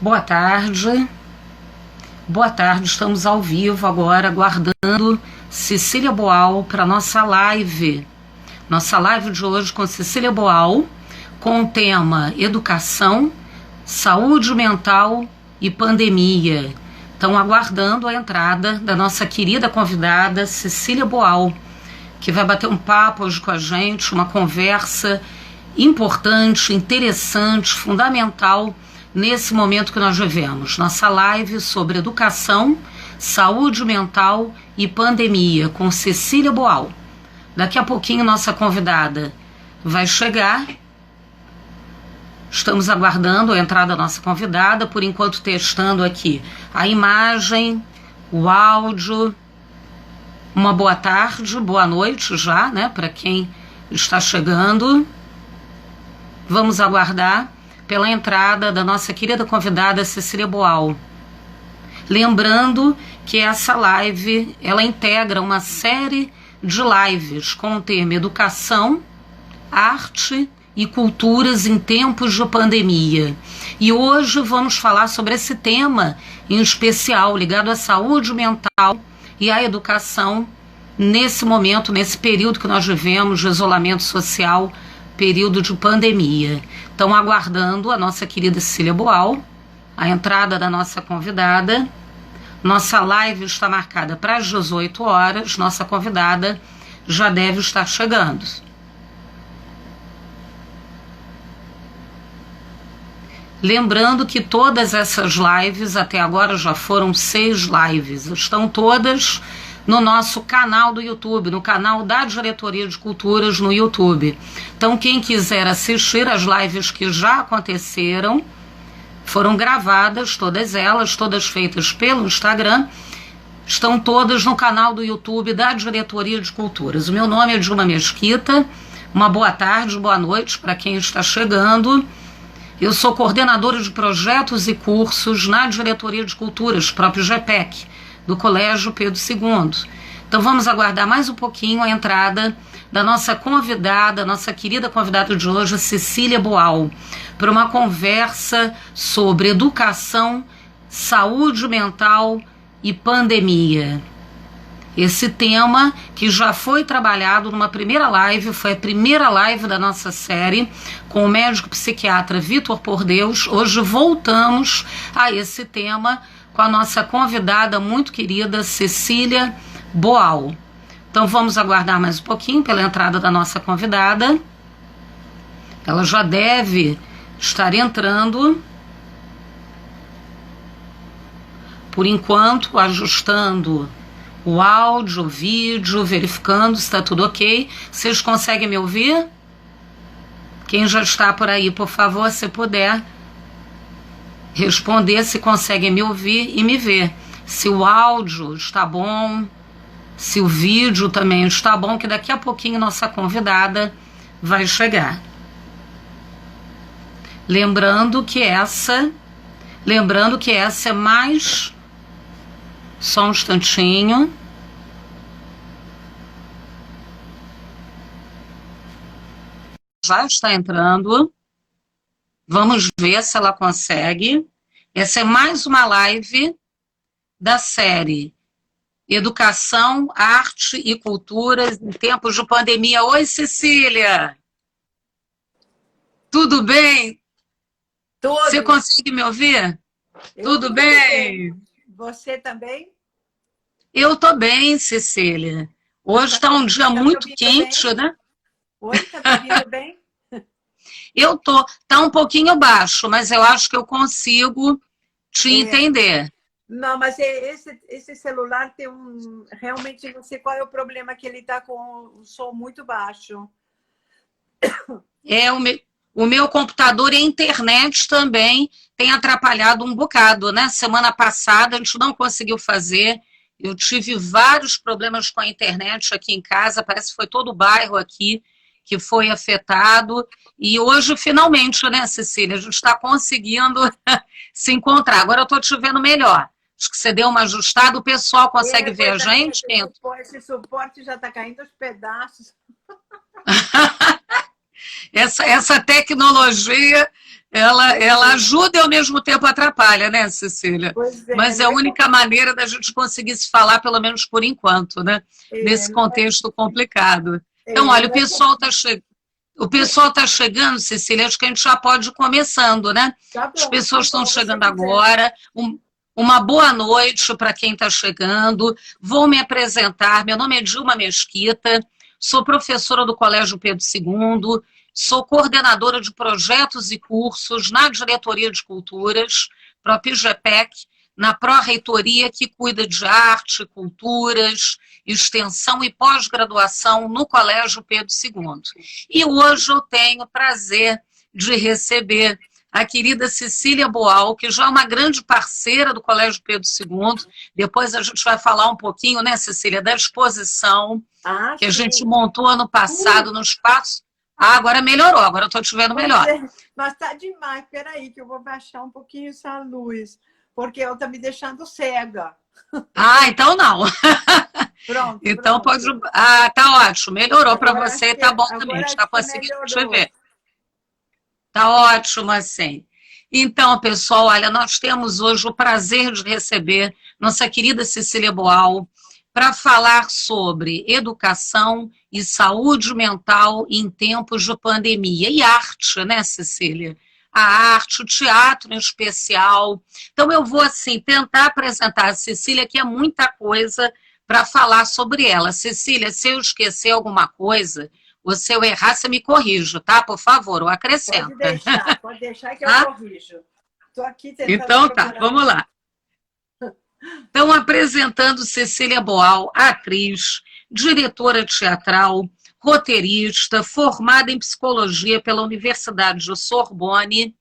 Boa tarde. Boa tarde, estamos ao vivo agora, aguardando Cecília Boal para nossa live. Nossa live de hoje com Cecília Boal, com o tema Educação, Saúde Mental e Pandemia. Estão aguardando a entrada da nossa querida convidada Cecília Boal, que vai bater um papo hoje com a gente, uma conversa importante, interessante, fundamental nesse momento que nós vivemos. Nossa live sobre educação, saúde mental e pandemia, com Cecília Boal. Daqui a pouquinho nossa convidada vai chegar. Estamos aguardando a entrada da nossa convidada, por enquanto testando aqui a imagem, o áudio. Uma boa tarde, boa noite já, né, para quem está chegando. Vamos aguardar pela entrada da nossa querida convidada Cecília Boal. Lembrando que essa live, ela integra uma série de lives com o tema Educação, Arte e Culturas em Tempos de Pandemia. E hoje vamos falar sobre esse tema em especial, ligado à saúde mental e à educação nesse momento, nesse período que nós vivemos de isolamento social, período de pandemia. Estão aguardando a nossa querida Cecília Boal, a entrada da nossa convidada. Nossa live está marcada para as 18 horas, nossa convidada já deve estar chegando. Lembrando que todas essas lives, até agora já foram 6 lives, estão todas no nosso canal do YouTube, no canal da Diretoria de Culturas no YouTube. Então, quem quiser assistir as lives que já aconteceram, foram gravadas, todas elas, todas feitas pelo Instagram, estão todas no canal do YouTube da Diretoria de Culturas. O meu nome é Dilma Mesquita, uma boa tarde, boa noite para quem está chegando. Eu sou coordenadora de projetos e cursos na Diretoria de Culturas, próprio GPEC, do Colégio Pedro II. Então vamos aguardar mais um pouquinho a entrada da nossa convidada, nossa querida convidada de hoje, Cecília Boal, para uma conversa sobre educação, saúde mental e pandemia. Esse tema que já foi trabalhado numa primeira live, foi a primeira live da nossa série com o médico psiquiatra Vitor Pordeus. Hoje voltamos a esse tema com a nossa convidada muito querida Cecília Boal. Então vamos aguardar mais um pouquinho pela entrada da nossa convidada. Ela já deve estar entrando. Por enquanto, ajustando o áudio, o vídeo, verificando se está tudo ok. Vocês conseguem me ouvir? Quem já está por aí, por favor, se puder responder se conseguem me ouvir e me ver. Se o áudio está bom, se o vídeo também está bom, que daqui a pouquinho nossa convidada vai chegar. Lembrando que essa é mais... Só um instantinho. Já está entrando. Vamos ver se ela consegue. Essa é mais uma live da série Educação, Arte e Cultura em Tempos de Pandemia. Oi, Cecília! Tudo bem? Tudo. Você consegue me ouvir? Tudo bem? Você também? Eu estou bem, Cecília. Hoje está um dia muito quente, bem? Né? Oi, está me ouvindo bem? Eu tô, tá um pouquinho baixo, mas eu acho que eu consigo te entender. Não, mas esse celular tem realmente não sei qual é o problema, que ele está com o som muito baixo. O meu computador e a internet também tem atrapalhado um bocado, né? Semana passada a gente não conseguiu fazer. Eu tive vários problemas com a internet aqui em casa, parece que foi todo o bairro aqui que foi afetado, e hoje, finalmente, né, Cecília, a gente está conseguindo se encontrar. Agora eu estou te vendo melhor. Acho que você deu uma ajustada, o pessoal consegue ver a gente? Esse suporte já está caindo aos pedaços. Essa tecnologia, ela ajuda e ao mesmo tempo atrapalha, né, Cecília? Pois é, Mas é não a é, única maneira da gente conseguir se falar, pelo menos por enquanto, né? Nesse não é, contexto complicado. Então, olha, não é como... o pessoal está chegando, Cecília, acho que a gente já pode ir começando, né? Tá As bom, pessoas estão como você chegando quiser. agora. Uma boa noite para quem está chegando. Vou me apresentar. Meu nome é Dilma Mesquita, sou professora do Colégio Pedro II, sou coordenadora de projetos e cursos na Diretoria de Culturas, PROPIGEPEC, na Pró-Reitoria que cuida de arte, culturas, extensão e pós-graduação no Colégio Pedro II. E hoje eu tenho o prazer de receber a querida Cecília Boal, que já é uma grande parceira do Colégio Pedro II. Depois a gente vai falar um pouquinho, né, Cecília, da exposição Ah, que a gente sim. montou ano passado no espaço. Ah, agora melhorou, agora eu estou te vendo Pois melhor. é, mas tá demais. Espera aí que eu vou baixar um pouquinho essa luz, porque ela tá me deixando cega. Ah, então não. Pronto, Então pode. pronto. Ah, tá ótimo. Melhorou para você e tá bom também. A Agora gente acho está que conseguindo te melhorou. ver. Tá ótimo assim. Então, pessoal, olha, nós temos hoje o prazer de receber nossa querida Cecília Boal para falar sobre educação e saúde mental em tempos de pandemia e arte, né, Cecília? A arte, o teatro em especial. Então, eu vou, assim, tentar apresentar a Cecília, que é muita coisa para falar sobre ela. Cecília, se eu esquecer alguma coisa, ou se eu errar, você me corrija, tá? Por favor, ou acrescenta. Pode deixar que eu Tá? corrijo. Estou aqui tentando Então tá, procurar. vamos lá. Então, apresentando Cecília Boal, atriz, diretora teatral, roteirista, formada em psicologia pela Universidade de Sorbonne,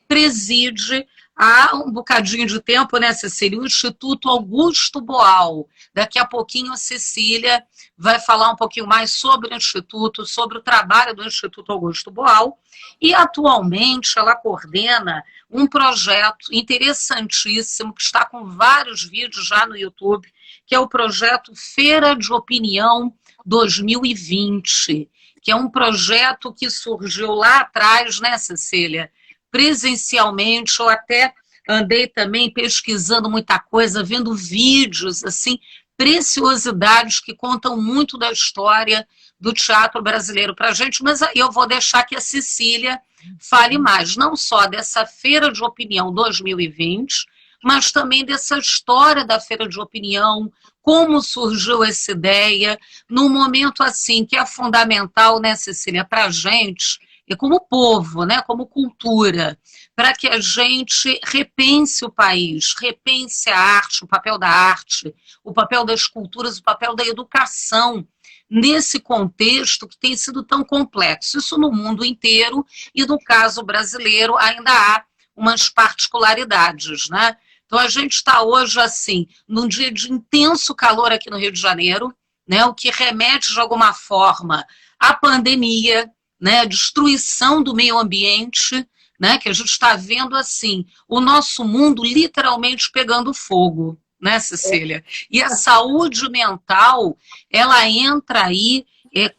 preside há um bocadinho de tempo, né, Cecília, o Instituto Augusto Boal. Daqui a pouquinho a Cecília vai falar um pouquinho mais sobre o Instituto, sobre o trabalho do Instituto Augusto Boal, e atualmente ela coordena um projeto interessantíssimo, que está com vários vídeos já no YouTube, que é o projeto Feira de Opinião 2020, que é um projeto que surgiu lá atrás, né, Cecília? Presencialmente, eu até andei também pesquisando muita coisa, vendo vídeos, assim, preciosidades que contam muito da história do teatro brasileiro para a gente, mas eu vou deixar que a Cecília fale mais, não só dessa Feira de Opinião 2020, mas também dessa história da Feira de Opinião, como surgiu essa ideia, num momento assim que é fundamental, né, Cecília, para a gente, e como povo, né, como cultura, para que a gente repense o país, repense a arte, o papel da arte, o papel das culturas, o papel da educação, nesse contexto que tem sido tão complexo. Isso no mundo inteiro, e no caso brasileiro ainda há umas particularidades, né? Então a gente está hoje, assim, num dia de intenso calor aqui no Rio de Janeiro, né, o que remete de alguma forma à pandemia, né, a destruição do meio ambiente, né, que a gente está vendo assim, o nosso mundo literalmente pegando fogo, né, Cecília? E a saúde mental, ela entra aí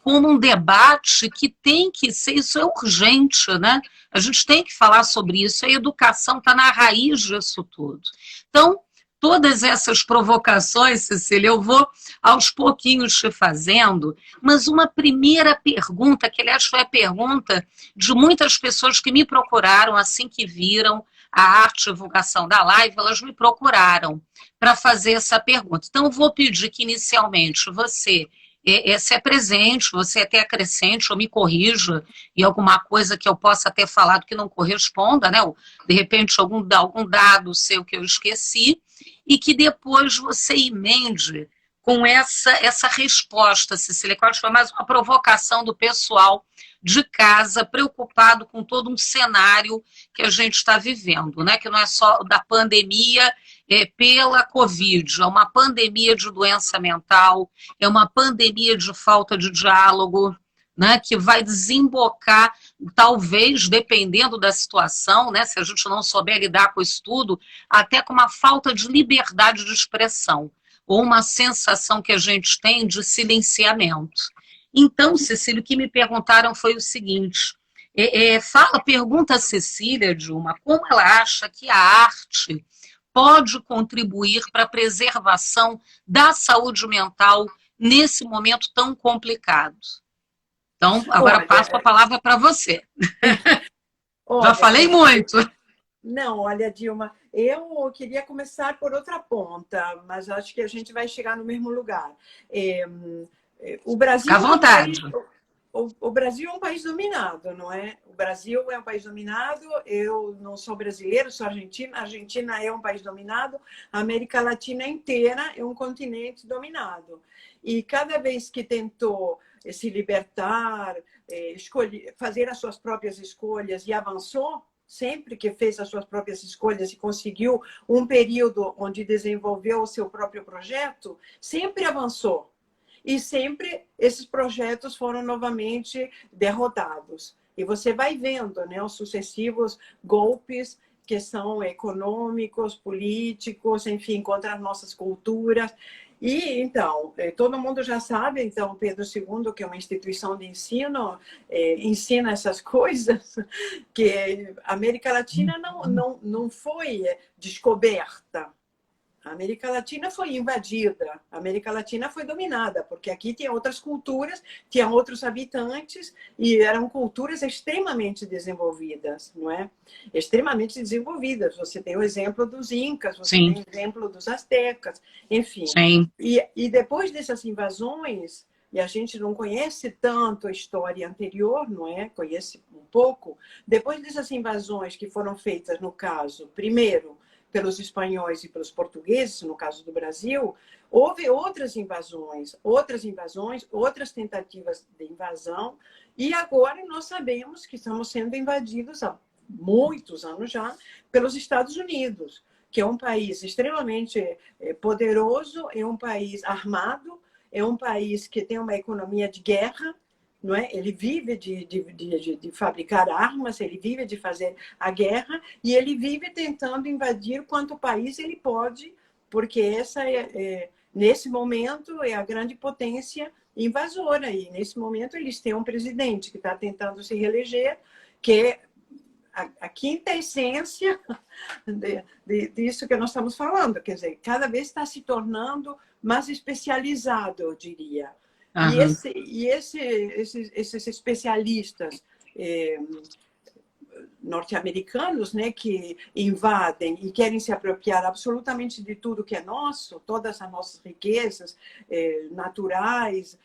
como um debate que tem que ser, isso é urgente, né? A gente tem que falar sobre isso, a educação está na raiz disso tudo. Então, todas essas provocações, Cecília, eu vou aos pouquinhos te fazendo, mas uma primeira pergunta, que aliás foi a pergunta de muitas pessoas que me procuraram assim que viram a arte e divulgação da live, elas me procuraram para fazer essa pergunta. Então, eu vou pedir que inicialmente você se apresente, você até acrescente ou me corrija e alguma coisa que eu possa ter falado que não corresponda, né? Ou, de repente, algum dado seu que eu esqueci, e que depois você emende com essa resposta, Cecília, que eu acho que foi mais uma provocação do pessoal de casa, preocupado com todo um cenário que a gente está vivendo, né? Que não é só da pandemia pela Covid, é uma pandemia de doença mental, é uma pandemia de falta de diálogo, né, que vai desembocar, talvez, dependendo da situação, né, se a gente não souber lidar com isso tudo, até com uma falta de liberdade de expressão, ou uma sensação que a gente tem de silenciamento. Então, Cecília, o que me perguntaram foi o seguinte, pergunta a Cecília, Dilma, como ela acha que a arte pode contribuir para a preservação da saúde mental nesse momento tão complicado. Então, agora passo a palavra para você. Já falei muito. Não, olha, Dilma, eu queria começar por outra ponta, mas acho que a gente vai chegar no mesmo lugar. O Brasil, Fica à vontade. O Brasil é um país dominado, não é? O Brasil é um país dominado, eu não sou brasileiro, sou argentina, a Argentina é um país dominado, a América Latina inteira é um continente dominado. E cada vez que tentou se libertar, fazer as suas próprias escolhas e avançou, sempre que fez as suas próprias escolhas e conseguiu um período onde desenvolveu o seu próprio projeto, sempre avançou. E sempre esses projetos foram novamente derrotados. E você vai vendo, né, os sucessivos golpes que são econômicos, políticos, enfim, contra as nossas culturas. E, então, todo mundo já sabe, então, Pedro II, que é uma instituição de ensino, ensina essas coisas, que a América Latina não foi descoberta. A América Latina foi invadida, a América Latina foi dominada, porque aqui tinha outras culturas, tinha outros habitantes, e eram culturas extremamente desenvolvidas, não é? Extremamente desenvolvidas. Você tem o exemplo dos Incas, você tem o exemplo dos Astecas, enfim. E depois dessas invasões, e a gente não conhece tanto a história anterior, não é? Conhece um pouco. Depois dessas invasões que foram feitas, no caso, primeiro, pelos espanhóis e pelos portugueses, no caso do Brasil, houve outras invasões, outras tentativas de invasão, e agora nós sabemos que estamos sendo invadidos há muitos anos já pelos Estados Unidos, que é um país extremamente poderoso, é um país armado, é um país que tem uma economia de guerra, não é? Ele vive de fabricar armas, ele vive de fazer a guerra e ele vive tentando invadir quanto país ele pode, porque essa nesse momento é a grande potência invasora. E nesse momento eles têm um presidente que está tentando se reeleger, que é a quinta essência disso que nós estamos falando. Quer dizer, cada vez está se tornando mais especializado, eu diria. E esses especialistas norte-americanos, né, que invadem e querem se apropriar absolutamente de tudo que é nosso, todas as nossas riquezas naturais,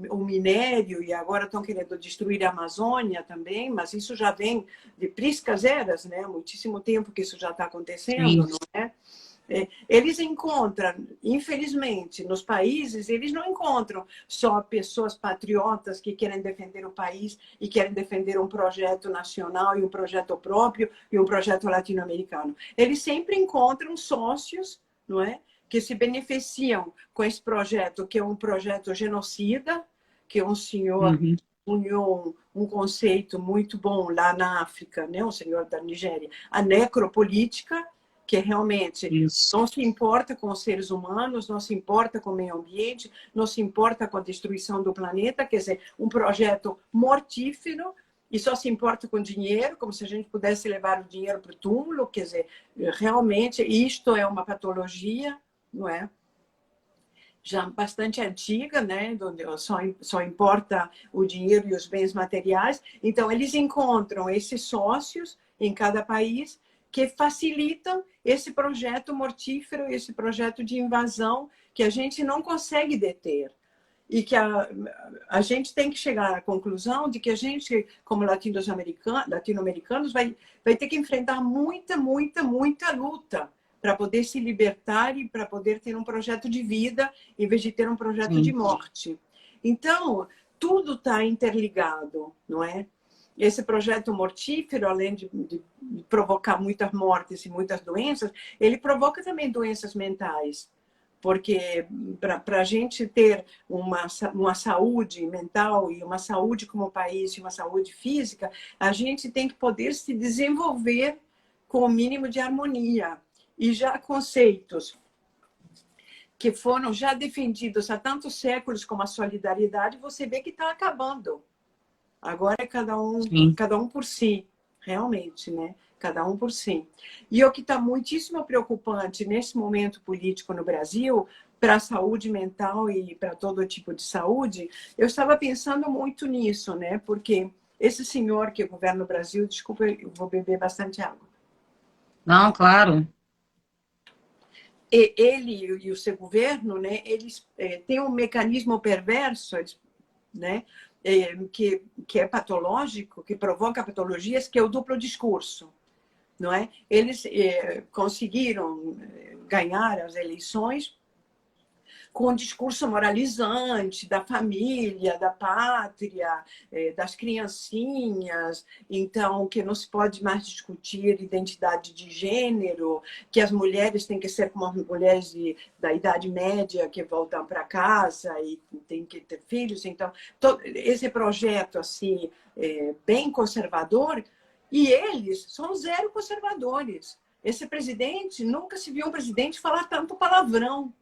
o minério, e agora estão querendo destruir a Amazônia também, mas isso já vem de priscas eras, né? Há muitíssimo tempo que isso já está acontecendo, não é? Eles encontram, infelizmente, nos países, eles não encontram só pessoas patriotas que querem defender o país e querem defender um projeto nacional e um projeto próprio e um projeto latino-americano. Eles sempre encontram sócios, não é, que se beneficiam com esse projeto, que é um projeto genocida, que um senhor uniu um conceito muito bom lá na África, né, um senhor da Nigéria, a necropolítica, que realmente não se importa com os seres humanos, não se importa com o meio ambiente, não se importa com a destruição do planeta, quer dizer, um projeto mortífero e só se importa com dinheiro, como se a gente pudesse levar o dinheiro para o túmulo, quer dizer, realmente isto é uma patologia, não é? Já bastante antiga, né? Onde só importa o dinheiro e os bens materiais. Então, eles encontram esses sócios em cada país que facilitam esse projeto mortífero, esse projeto de invasão que a gente não consegue deter. E que a gente tem que chegar à conclusão de que a gente, como latino-americanos, vai ter que enfrentar muita luta para poder se libertar e para poder ter um projeto de vida em vez de ter um projeto de morte. Então, tudo está interligado, não é? Esse projeto mortífero, além de provocar muitas mortes e muitas doenças, ele provoca também doenças mentais. Porque para a gente ter uma saúde mental e uma saúde como país e uma saúde física, a gente tem que poder se desenvolver com o mínimo de harmonia. E já conceitos que foram já defendidos há tantos séculos como a solidariedade, você vê que está acabando. Agora é cada um por si, realmente, né? Cada um por si. E o que está muitíssimo preocupante nesse momento político no Brasil, para a saúde mental e para todo tipo de saúde, eu estava pensando muito nisso, né? Porque esse senhor que governa o Brasil, desculpa, eu vou beber bastante água. Não, claro. Ele e o seu governo, né? Eles têm um mecanismo perverso, né? Que é patológico, que provoca patologias, que é o duplo discurso, não é? Eles conseguiram ganhar as eleições com um discurso moralizante da família, da pátria, das criancinhas, então que não se pode mais discutir identidade de gênero, que as mulheres têm que ser como as mulheres da Idade Média, que voltam para casa e têm que ter filhos. Então, esse projeto assim bem conservador, e eles são zero conservadores. Esse presidente, nunca se viu um presidente falar tanto palavrão.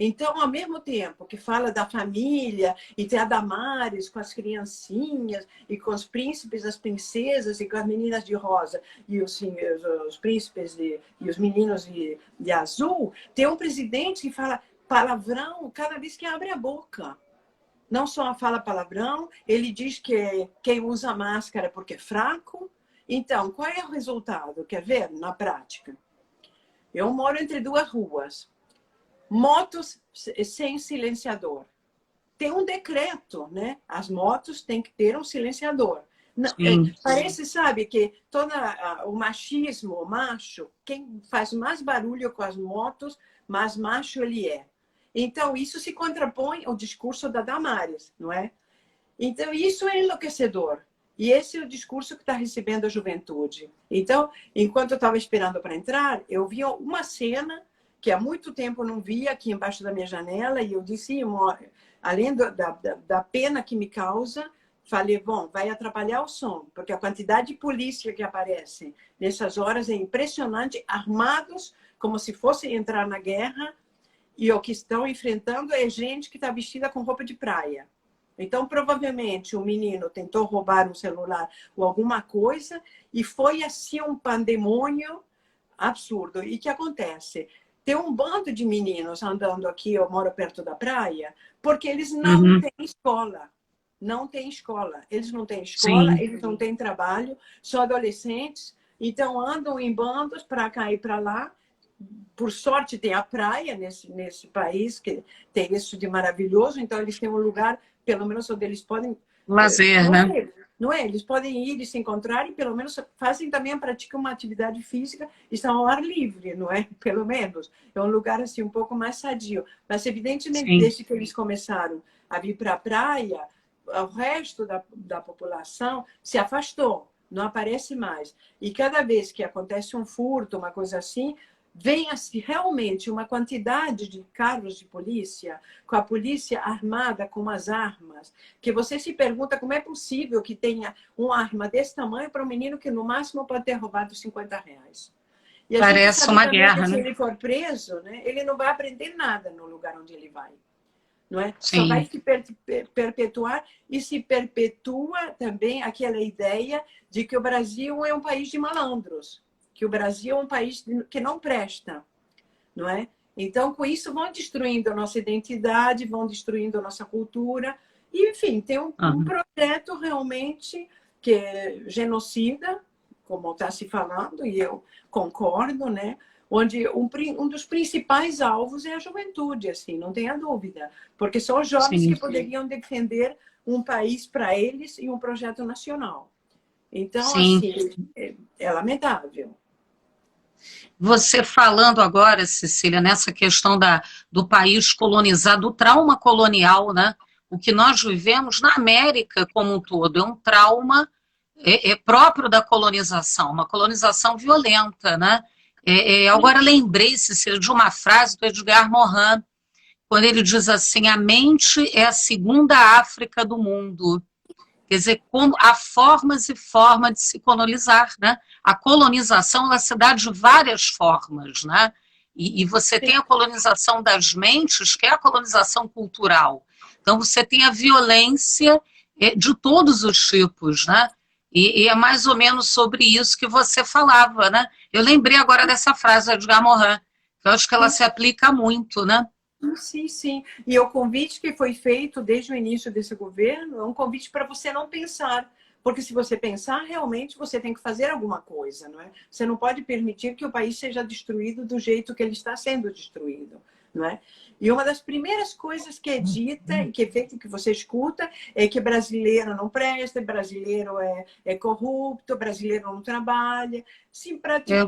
Então, ao mesmo tempo que fala da família, e tem a Damares com as criancinhas, e com os príncipes, as princesas, e com as meninas de rosa, e os príncipes e os meninos de azul, tem um presidente que fala palavrão cada vez que abre a boca. Não só fala palavrão, ele diz que quem usa máscara porque é fraco. Então, qual é o resultado? Quer ver na prática? Eu moro entre duas ruas. Motos sem silenciador. Tem um decreto, né? As motos têm que ter um silenciador. Não, parece, sabe, que todo o machismo, o macho, quem faz mais barulho com as motos, mais macho ele é. Então, isso se contrapõe ao discurso da Damares, não é? Então, isso é enlouquecedor. E esse é o discurso que está recebendo a juventude. Então, enquanto eu estava esperando para entrar, eu vi uma cena que há muito tempo eu não via aqui embaixo da minha janela, e eu disse, além da pena que me causa, falei, bom, vai atrapalhar o som, porque a quantidade de polícia que aparece nessas horas é impressionante, armados como se fossem entrar na guerra, e o que estão enfrentando é gente que está vestida com roupa de praia. Então, provavelmente, o menino tentou roubar um celular ou alguma coisa, e foi assim um pandemônio absurdo. E o que acontece? Tem um bando de meninos andando aqui, eu moro perto da praia, porque eles não têm escola. Não têm escola. Eles não têm escola, eles não têm trabalho, são adolescentes, então andam em bandos para cá e para lá. Por sorte, tem a praia nesse país, que tem isso de maravilhoso, então eles têm um lugar, pelo menos, onde eles podem... Lazer, né? Não é? Eles podem ir e se encontrar e, pelo menos, fazem também, praticam uma atividade física e estão ao ar livre, não é? Pelo menos. É um lugar, assim, um pouco mais sadio. Mas, evidentemente, desde que eles começaram a vir para a praia, o resto da população se afastou, não aparece mais. E cada vez que acontece um furto, uma coisa assim, vem assim, realmente uma quantidade de carros de polícia, com a polícia armada com as armas, que você se pergunta como é possível que tenha uma arma desse tamanho para um menino que no máximo pode ter roubado R$ 50. E a gente Parece sabe uma também guerra, que se né? ele for preso, né, ele não vai aprender nada no lugar onde ele vai. Não é? Sim. Só vai se perpetuar, e se perpetua também aquela ideia de que o Brasil é um país de malandros, que o Brasil é um país que não presta, não é? Então, com isso, vão destruindo a nossa identidade, vão destruindo a nossa cultura, e, enfim, tem um projeto realmente que é genocida, como está se falando, e eu concordo, né? Onde um dos principais alvos é a juventude, assim, não tenha dúvida, porque são os jovens que poderiam defender um país para eles e um projeto nacional. Então, assim, é lamentável. Você falando agora, Cecília, nessa questão do país colonizado, do trauma colonial, né? O que nós vivemos na América como um todo é um trauma próprio da colonização, uma colonização violenta, né? Agora lembrei, Cecília, de uma frase do Edgar Morin, quando ele diz assim, a mente é a segunda África do mundo. Quer dizer, como há formas e formas de se colonizar, né? A colonização ela se dá de várias formas, né? E você tem a colonização das mentes, que é a colonização cultural. Então, você tem a violência de todos os tipos, né? E é mais ou menos sobre isso que você falava, né? Eu lembrei agora dessa frase de Edgar Morin, que eu acho que ela se aplica muito, né? Sim, sim. E o convite que foi feito desde o início desse governo é um convite para você não pensar. Porque se você pensar, realmente você tem que fazer alguma coisa, não é? Você não pode permitir que o país seja destruído do jeito que ele está sendo destruído, não é? E uma das primeiras coisas que é dita e que é feita, que você escuta, é que brasileiro não presta, brasileiro é corrupto, brasileiro não trabalha. Sim, para te, É,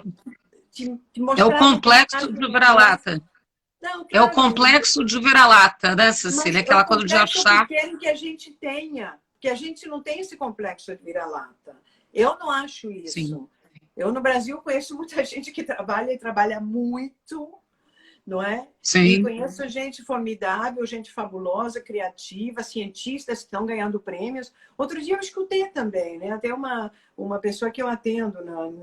te é o mostrar que complexo de vira-lata. não, É o claro, complexo de vira-lata, né, mas Cecília? é o Aquela coisa de complexo que achar. querem que a gente tenha, que a gente não tem esse complexo de vira-lata. Eu não acho Sim, isso. Eu, no Brasil, conheço muita gente que trabalha e trabalha muito, não é? E sim, conheço gente formidável, gente fabulosa, criativa, cientistas que estão ganhando prêmios. Outro dia eu escutei também, né? Até uma pessoa que eu atendo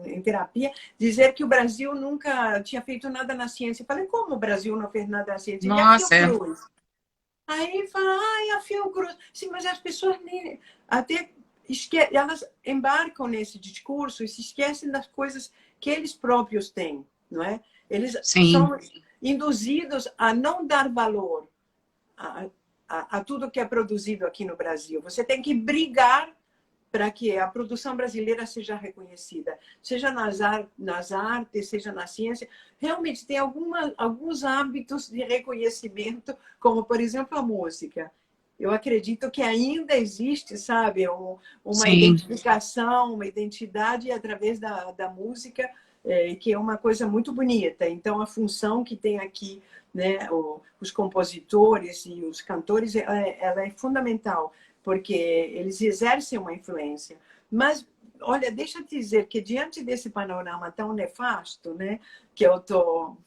em terapia dizer que o Brasil nunca tinha feito nada na ciência. Eu falei, como o Brasil não fez nada na ciência? E a nossa, é, Fiocruz? Aí fala, ai, a Fiocruz. Sim, mas as pessoas nem, até elas embarcam nesse discurso e se esquecem das coisas que eles próprios têm, não é? Eles sim, são induzidos a não dar valor a tudo que é produzido aqui no Brasil. Você tem que brigar para que a produção brasileira seja reconhecida, seja nas artes, seja na ciência. Realmente tem alguns hábitos de reconhecimento, como, por exemplo, a música. Eu acredito que ainda existe, sabe, uma sim, identificação, uma identidade através da música, que é uma coisa muito bonita. Então, a função que tem aqui, né, os compositores e os cantores, ela é fundamental, porque eles exercem uma influência. Mas, olha, deixa eu te dizer que diante desse panorama tão nefasto, né, que eu estou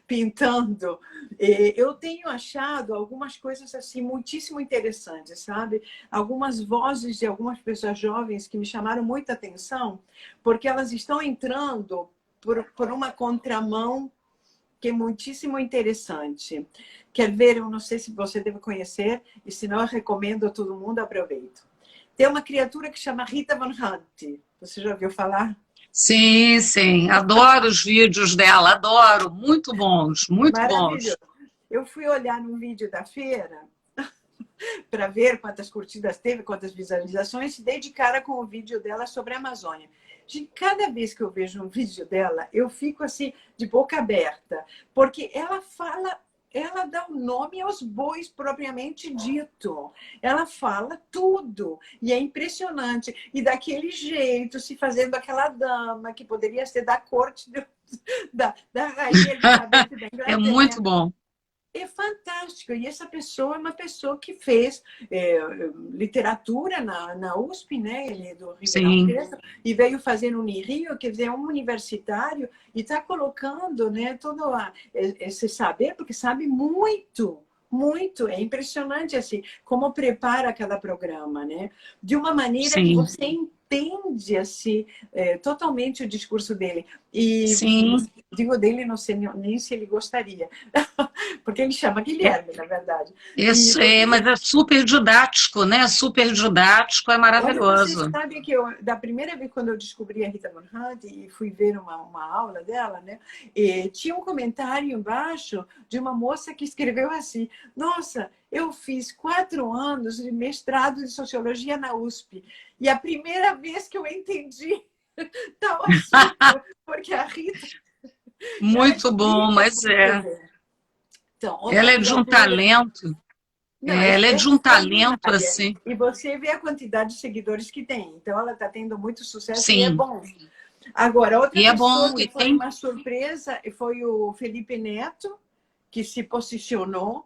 pintando, eu tenho achado algumas coisas assim muitíssimo interessantes, sabe? Algumas vozes de algumas pessoas jovens que me chamaram muita atenção, porque elas estão entrando por uma contramão que é muitíssimo interessante. Quer ver? Eu não sei se você deve conhecer, e se não, eu recomendo a todo mundo, aproveito. Tem uma criatura que chama Rita Von Hunt. Você já ouviu falar? sim, sim. Adoro os vídeos dela, adoro. Muito bons, muito bons. Maravilhoso. Eu fui olhar num vídeo da feira para ver quantas curtidas teve, quantas visualizações, e dei de cara com o vídeo dela sobre a Amazônia. Gente, cada vez que eu vejo um vídeo dela, eu fico assim, de boca aberta, porque ela fala, ela dá o nome aos bois propriamente dito. Ela fala tudo, e é impressionante. E daquele jeito, se fazendo aquela dama que poderia ser da corte da rainha Elizabeth da É muito Inglaterra. bom. É fantástico. E essa pessoa é uma pessoa que fez literatura na USP, né? Ele é do Ribeirão Sim, Preto, e veio fazer no Unirio, quer dizer, é um universitário, e está colocando, né, todo esse saber, porque sabe muito. Muito, é impressionante assim, como prepara cada programa, né? De uma maneira que sim, você entende assim, totalmente o discurso dele. E sim. digo dele, não sei nem se ele gostaria, porque ele chama Guilherme, na verdade. E Isso é, mas é super didático, né? Super didático, é olha, vocês maravilhoso. sabem que da primeira vez quando eu descobri a Rita Von Hunt e fui ver uma aula dela, né, tinha um comentário embaixo de uma moça que escreveu assim: Nossa, eu fiz 4 anos de mestrado de sociologia na USP e a primeira vez que eu entendi tal assunto, porque a Rita ela Muito bom, explica mas muito é. bem. Então, outra Ela é de um criatura. talento, Não, é ela é de um talento extraordinária. assim. E você vê a quantidade de seguidores que tem. Então, ela está tendo muito sucesso e é Sim, bom. Agora, outra e é pessoa bom, que e foi tem. uma surpresa foi o Felipe Neto, que se posicionou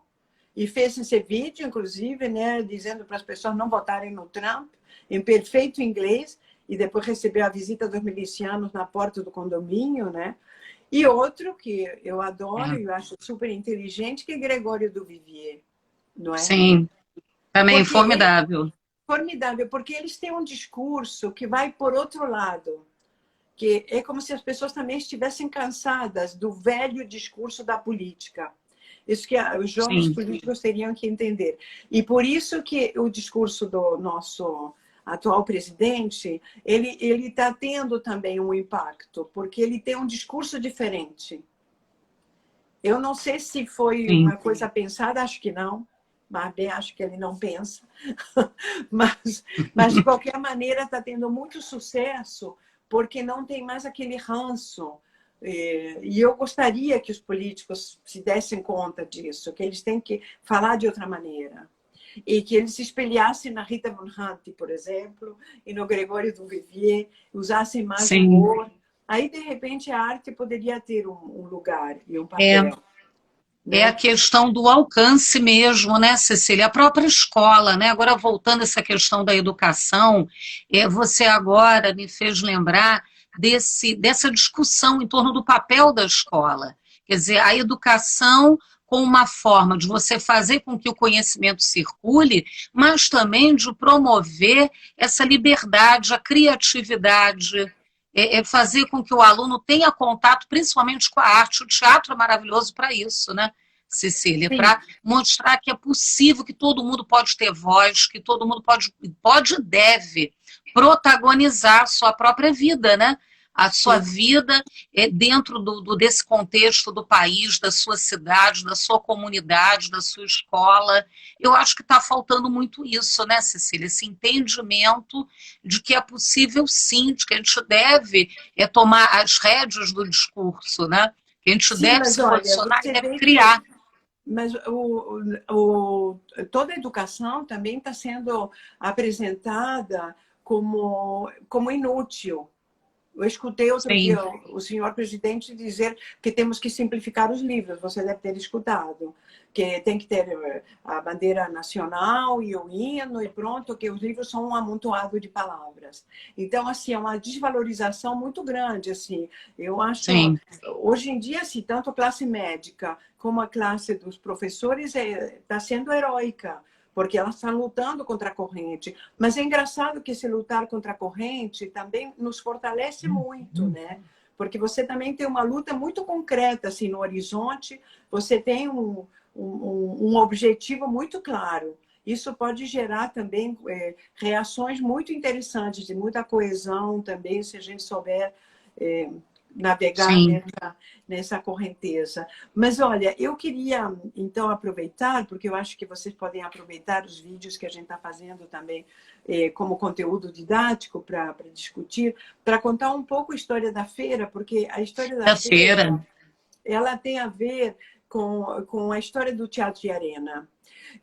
e fez esse vídeo, inclusive, né, dizendo para as pessoas não votarem no Trump, em perfeito inglês, e depois recebeu a visita dos milicianos na porta do condomínio, né? E outro que eu adoro É, e eu acho super inteligente, que é Gregório do Vivier, não é? sim, também Porque formidável. formidável, porque eles têm um discurso que vai por outro lado. que é como se as pessoas também estivessem cansadas do velho discurso da política. Isso que os jovens Sim, políticos teriam que entender. E por isso que o discurso do nosso atual presidente, ele está tendo também um impacto, porque ele tem um discurso diferente. Eu não sei se foi sim. uma coisa pensada, acho que não, mas bem, acho que ele não pensa. mas, de qualquer maneira, está tendo muito sucesso, porque não tem mais aquele ranço. E eu gostaria que os políticos se dessem conta disso, que eles têm que falar de outra maneira. E que eles se espelhassem na Rita Von Hunt, por exemplo, e no Gregório do Vivier, usassem mais Sim. humor. Aí, de repente, a arte poderia ter um lugar e um É, papel. é a Né? questão do alcance mesmo, né, Cecília? A própria escola, né? Agora, voltando a essa questão da educação, você agora me fez lembrar dessa discussão em torno do papel da escola. Quer dizer, a educação como uma forma de você fazer com que o conhecimento circule, mas também de promover essa liberdade, a criatividade, fazer com que o aluno tenha contato principalmente com a arte. O teatro é maravilhoso para isso, né, Cecília? Sim, Para mostrar que é possível, que todo mundo pode ter voz, que todo mundo pode e deve protagonizar a sua própria vida, né? A sua sim. vida dentro desse contexto do país, da sua cidade, da sua comunidade, da sua escola. Eu acho que está faltando muito isso, né, Cecília? Esse entendimento de que é possível sim, de que a gente deve tomar as rédeas do discurso, né? Que a gente Sim, deve mas se olha, posicionar e você deve vê que criar. mas toda a educação também está sendo apresentada como inútil. Eu escutei outro dia Sim, o senhor presidente dizer que temos que simplificar os livros, você deve ter escutado, que tem que ter a bandeira nacional e o hino e pronto, que os livros são um amontoado de palavras. Então, assim, é uma desvalorização muito grande, assim. Eu acho, sim, hoje em dia, assim, tanto a classe médica como a classe dos professores está sendo heróica, porque elas estão lutando contra a corrente. Mas é engraçado que esse lutar contra a corrente também nos fortalece muito, né? Porque você também tem uma luta muito concreta assim, no horizonte, você tem um objetivo muito claro. Isso pode gerar também reações muito interessantes, de muita coesão também, se a gente souber navegar sim. nessa correnteza. Mas olha, eu queria então aproveitar, porque eu acho que vocês podem aproveitar os vídeos que a gente está fazendo também como conteúdo didático para discutir, para contar um pouco a história da feira, porque a história da Da feira. feira ela tem a ver com a história do Teatro de Arena.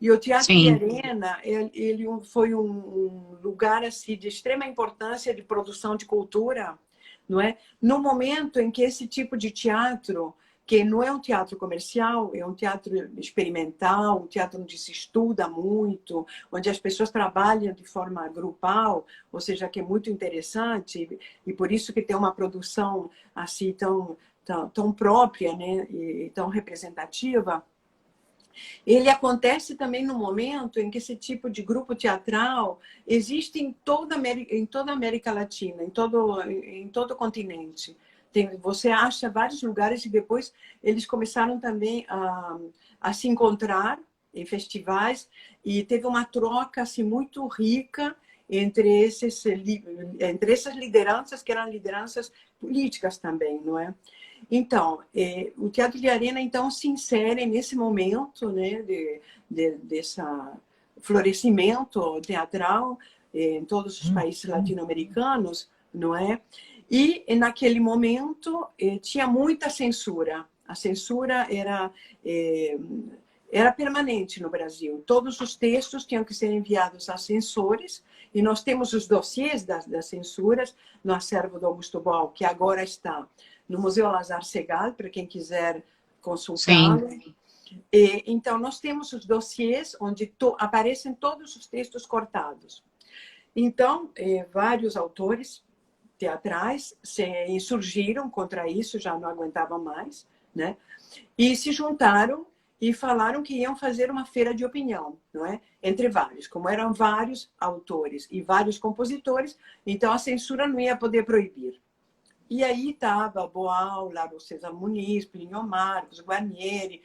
E o Teatro de Sim, Arena, ele foi um lugar assim, de extrema importância de produção de cultura, não é? No momento em que esse tipo de teatro, que não é um teatro comercial, é um teatro experimental, um teatro onde se estuda muito, onde as pessoas trabalham de forma grupal, ou seja, que é muito interessante, e por isso que tem uma produção assim tão própria, né, e tão representativa. Ele acontece também no momento em que esse tipo de grupo teatral existe em toda a América Latina, em todo o continente. Você acha vários lugares e depois eles começaram também a se encontrar em festivais e teve uma troca assim, muito rica entre essas lideranças que eram lideranças políticas também, não é? Então, o Teatro de Arena então se insere nesse momento, né, dessa florescimento teatral em todos os países latino-americanos, não é? E naquele momento tinha muita censura. A censura era permanente no Brasil. Todos os textos tinham que ser enviados a censores, e nós temos os dossiês das censuras no acervo do Augusto Boal, que agora está no Museu Lazar Segal, para quem quiser sim, consultá-lo. Então, nós temos os dossiês onde aparecem todos os textos cortados. Então, vários autores teatrais se insurgiram contra isso, já não aguentavam mais, né? E se juntaram e falaram que iam fazer uma feira de opinião, não é? Entre vários. Como eram vários autores e vários compositores, então a censura não ia poder proibir. E aí estava Boal, Lauro César Muniz, Plínio Marcos, Guarnieri,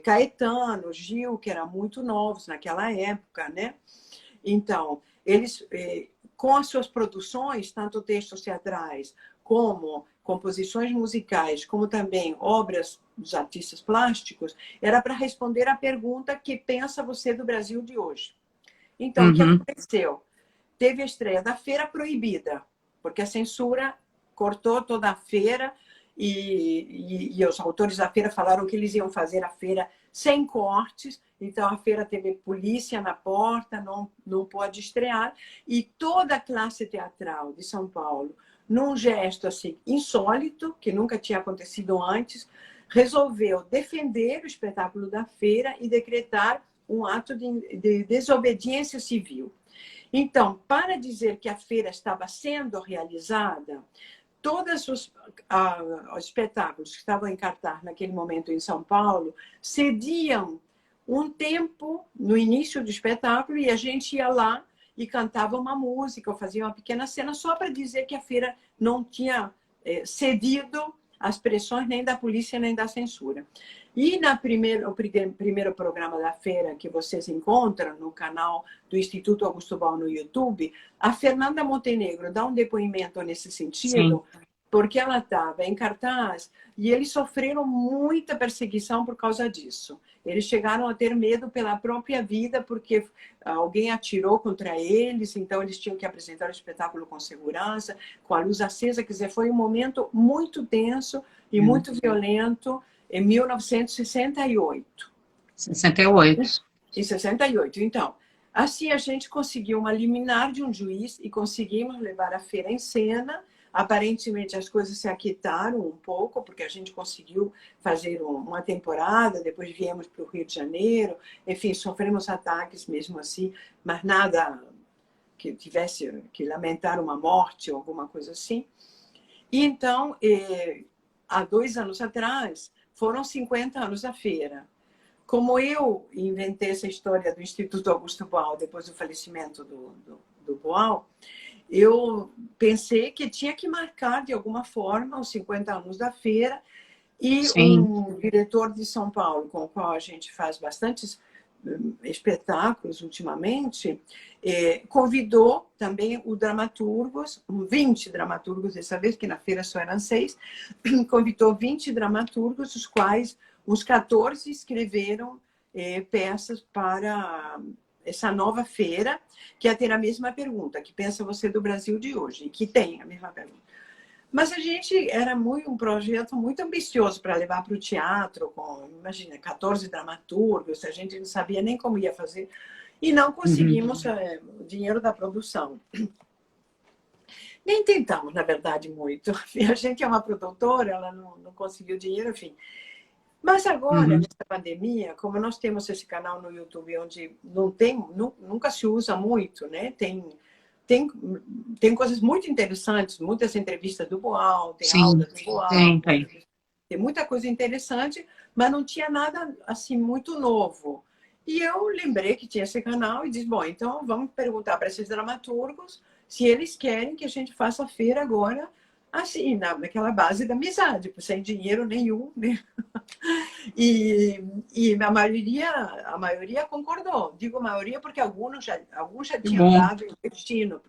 Caetano, Gil, que eram muito novos naquela época, né? Então, eles, com as suas produções, tanto textos teatrais como composições musicais, como também obras dos artistas plásticos, era para responder à pergunta: que pensa você do Brasil de hoje? Então, o que aconteceu? Teve a estreia da Feira Proibida, porque a censura cortou toda a feira e os autores da feira falaram que eles iam fazer a feira sem cortes, então a feira teve polícia na porta, não pode estrear, e toda a classe teatral de São Paulo, num gesto assim insólito, que nunca tinha acontecido antes, resolveu defender o espetáculo da feira e decretar um ato de desobediência civil. Então, para dizer que a feira estava sendo realizada, todos os espetáculos que estavam em cartaz naquele momento em São Paulo cediam um tempo no início do espetáculo e a gente ia lá e cantava uma música ou fazia uma pequena cena só para dizer que a feira não tinha cedido às pressões nem da polícia nem da censura. E o primeiro programa da feira que vocês encontram no canal do Instituto Augusto Boal no YouTube, a Fernanda Montenegro dá um depoimento nesse sentido, sim, porque ela estava em cartaz e eles sofreram muita perseguição por causa disso. Eles chegaram a ter medo pela própria vida porque alguém atirou contra eles, então eles tinham que apresentar o espetáculo com segurança, com a luz acesa. Quer dizer, foi um momento muito tenso e muito violento em 1968. 68. Em 68. Então, assim a gente conseguiu uma liminar de um juiz e conseguimos levar a feira em cena. Aparentemente as coisas se aquietaram um pouco, porque a gente conseguiu fazer uma temporada, depois viemos para o Rio de Janeiro, enfim, sofremos ataques mesmo assim, mas nada que tivesse que lamentar uma morte ou alguma coisa assim. E então, há 2 anos atrás, foram 50 anos da feira. Como eu inventei essa história do Instituto Augusto Boal depois do falecimento do Boal, eu pensei que tinha que marcar de alguma forma os 50 anos da feira e sim, um diretor de São Paulo, com o qual a gente faz bastantes espetáculos ultimamente, convidou também o dramaturgos, 20 dramaturgos dessa vez, que na feira só eram 6, convidou 20 dramaturgos, os quais os 14 escreveram peças para essa nova feira, que ia ter a mesma pergunta: que pensa você do Brasil de hoje? E que tem a mesma pergunta. Mas a gente era um projeto muito ambicioso para levar para o teatro, com, imagina, 14 dramaturgos, a gente não sabia nem como ia fazer, e não conseguimos o dinheiro da produção. Nem tentamos, na verdade, muito. A gente é uma produtora, ela não conseguiu dinheiro, enfim. Mas agora, nessa pandemia, como nós temos esse canal no YouTube onde nunca se usa muito, né? Tem coisas muito interessantes, muitas entrevistas do Boal, tem aulas do Boal, tem muita coisa interessante, mas não tinha nada assim muito novo. E eu lembrei que tinha esse canal e disse: bom, então vamos perguntar para esses dramaturgos se eles querem que a gente faça a feira agora, assim, naquela base da amizade, sem dinheiro nenhum, né? E a maioria concordou. Digo maioria porque alguns já tinham dado o destino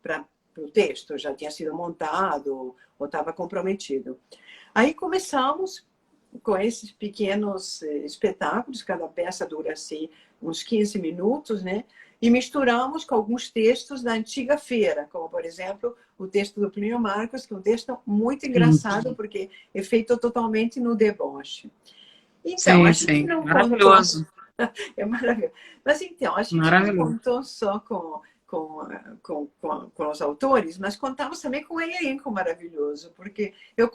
para o texto, já tinha sido montado ou estava comprometido. Aí começamos com esses pequenos espetáculos, cada peça dura assim uns 15 minutos, né? E misturamos com alguns textos da antiga feira, como, por exemplo, o texto do Plínio Marcos, que é um texto muito engraçado, porque é feito totalmente no deboche. Então, a gente não maravilhoso. Contou... É maravilhoso. Mas então, a gente não contou só com os autores, mas contamos também com um elenco maravilhoso, porque eu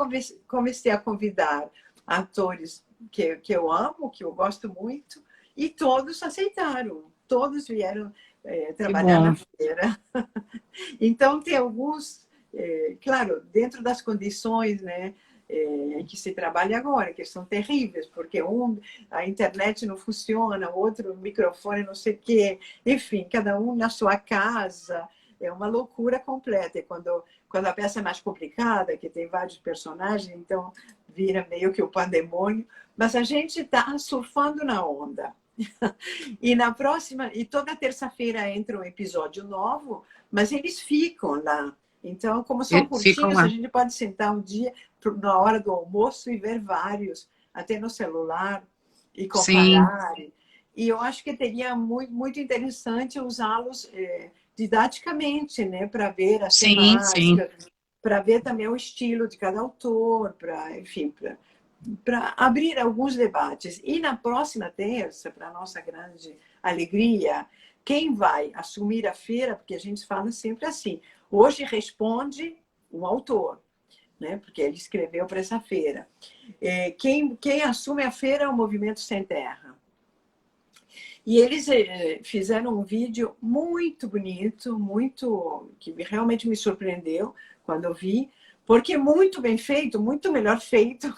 comecei a convidar atores que eu amo, que eu gosto muito, e todos aceitaram. Todos vieram trabalhar na feira. Então, tem alguns, claro, dentro das condições, né, que se trabalha agora, que são terríveis, porque a internet não funciona, o outro microfone não sei o quê, enfim, cada um na sua casa, é uma loucura completa. E quando quando a peça é mais complicada, que tem vários personagens, então vira meio que o pandemônio. Mas a gente está surfando na onda. E na próxima, e toda terça-feira entra um episódio novo, mas eles ficam lá. Então, como são Ficam curtinhos, lá. a gente pode sentar um dia na hora do almoço e ver vários, até no celular, e Sim, comparar. E eu acho que teria muito interessante usá-los didaticamente, né, para ver as sim, sim. temáticas, para ver também o estilo de cada autor, para, enfim, para abrir alguns debates. E na próxima terça, para nossa grande alegria, quem vai assumir a feira, porque a gente fala sempre assim, hoje responde um autor, né? Porque ele escreveu para essa feira. Quem assume a feira é o Movimento Sem Terra. E eles fizeram um vídeo muito bonito, muito que realmente me surpreendeu quando eu vi, porque muito bem feito, muito melhor feito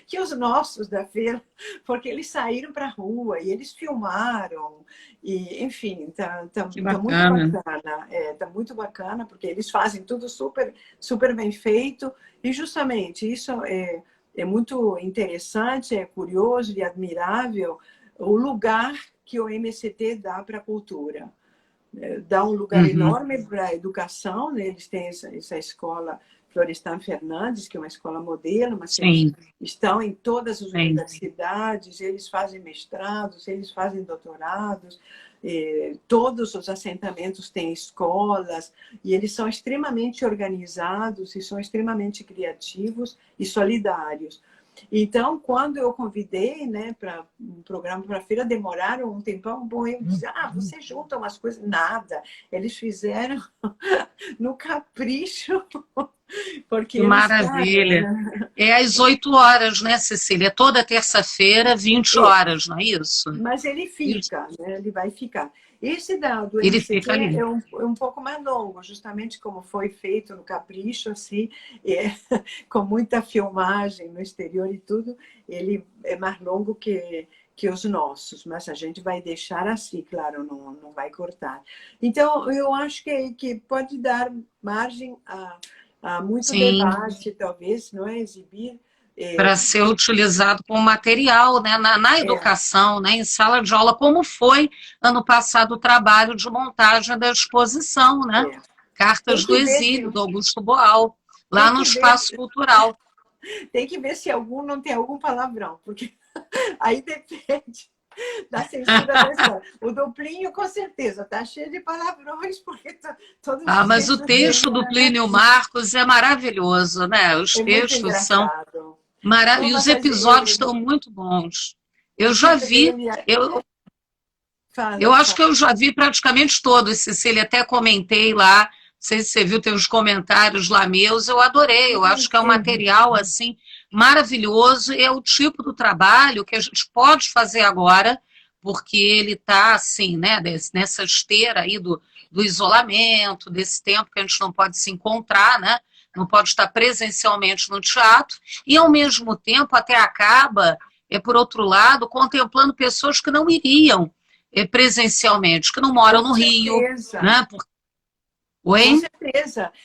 que os nossos da feira, porque eles saíram para a rua e eles filmaram, e enfim, Que tá muito bacana. bacana, tá muito bacana, porque eles fazem tudo super bem feito, e justamente isso é muito interessante, é curioso e admirável, o lugar que o MCT dá para a cultura. Dá um lugar Uhum. enorme para a educação, né? Eles têm essa escola Florestan Fernandes, que é uma escola modelo, mas eles Sim, estão em todas as sim. universidades, eles fazem mestrados, eles fazem doutorados, todos os assentamentos têm escolas, e eles são extremamente organizados e são extremamente criativos e solidários. Então, quando eu convidei, né, para um programa para a feira, demoraram um tempão. Bom, eu disse, você junta umas coisas. Nada. Eles fizeram no capricho, porque Que eles, maravilha. cara, É às 8 horas, né, Cecília? Toda terça-feira, 20 horas, não é isso? mas ele Isso. fica, né? Ele vai ficar. Esse do Ele MCT fica ali. é um pouco mais longo, justamente como foi feito no Capricho, assim, é, com muita filmagem no exterior e tudo, ele é mais longo que os nossos, mas a gente vai deixar assim, claro, não vai cortar. Então, eu acho que pode dar margem a muito Sim, debate, talvez, não é? Exibir. para ser utilizado como material, né, na É, educação, né, em sala de aula, como foi ano passado o trabalho de montagem da exposição, né? é. Tem Cartas do que ver se, Exílio, do Augusto Boal, lá tem no que ver Espaço Cultural. Tem que ver se algum não tem algum palavrão, porque aí depende da censura da escola. O duplinho, com certeza, está cheio de palavrões, porque todos Ah, os mas o textos dele texto do Plínio Marcos é maravilhoso, né? Os é muito textos são engraçado. e Mas os episódios estão muito bons. o Eu já filho vi, dele eu, eu fala, acho que eu já vi praticamente todos, Cecília, até comentei lá, não sei se você viu, tem uns comentários lá meus, eu adorei, eu acho que é um sim, material, assim, maravilhoso, e é o tipo do trabalho que a gente pode fazer agora, porque ele está, assim, né, nessa esteira aí do isolamento, desse tempo que a gente não pode se encontrar, né, não pode estar presencialmente no teatro, e ao mesmo tempo até acaba, por outro lado, contemplando pessoas que não iriam presencialmente, que não moram com no Rio, certeza. né? Oi?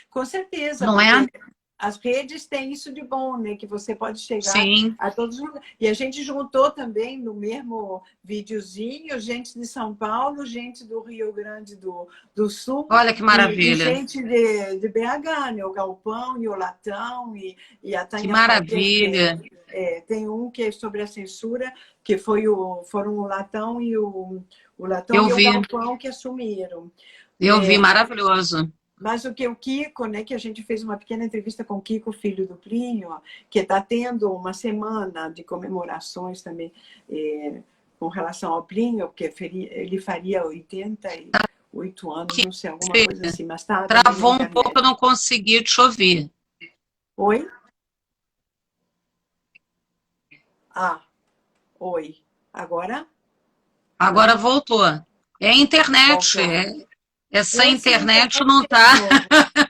Com certeza, Não é? porque as redes têm isso de bom, né? Que você pode chegar Sim. a todos os lugares. E a gente juntou também no mesmo videozinho gente de São Paulo, gente do Rio Grande do Sul Olha que e maravilha. gente de BH, né? O Galpão e o Latão e a Que Tânia Farias, maravilha. tem um que é sobre a censura, que foram o Latão o Latão Eu e o vi, Galpão que assumiram. eu vi, maravilhoso. Mas o Kiko, né, que a gente fez uma pequena entrevista com o Kiko, filho do Plínio, que está tendo uma semana de comemorações também com relação ao Plínio, porque ele faria 88 anos, não sei, alguma coisa assim, mas está também na Travou um pouco, internet. eu não consegui te ouvir. Oi? Ah, oi. Agora? Agora Não, voltou. É internet. voltou. Essa Sim, a internet internet não tá. travou.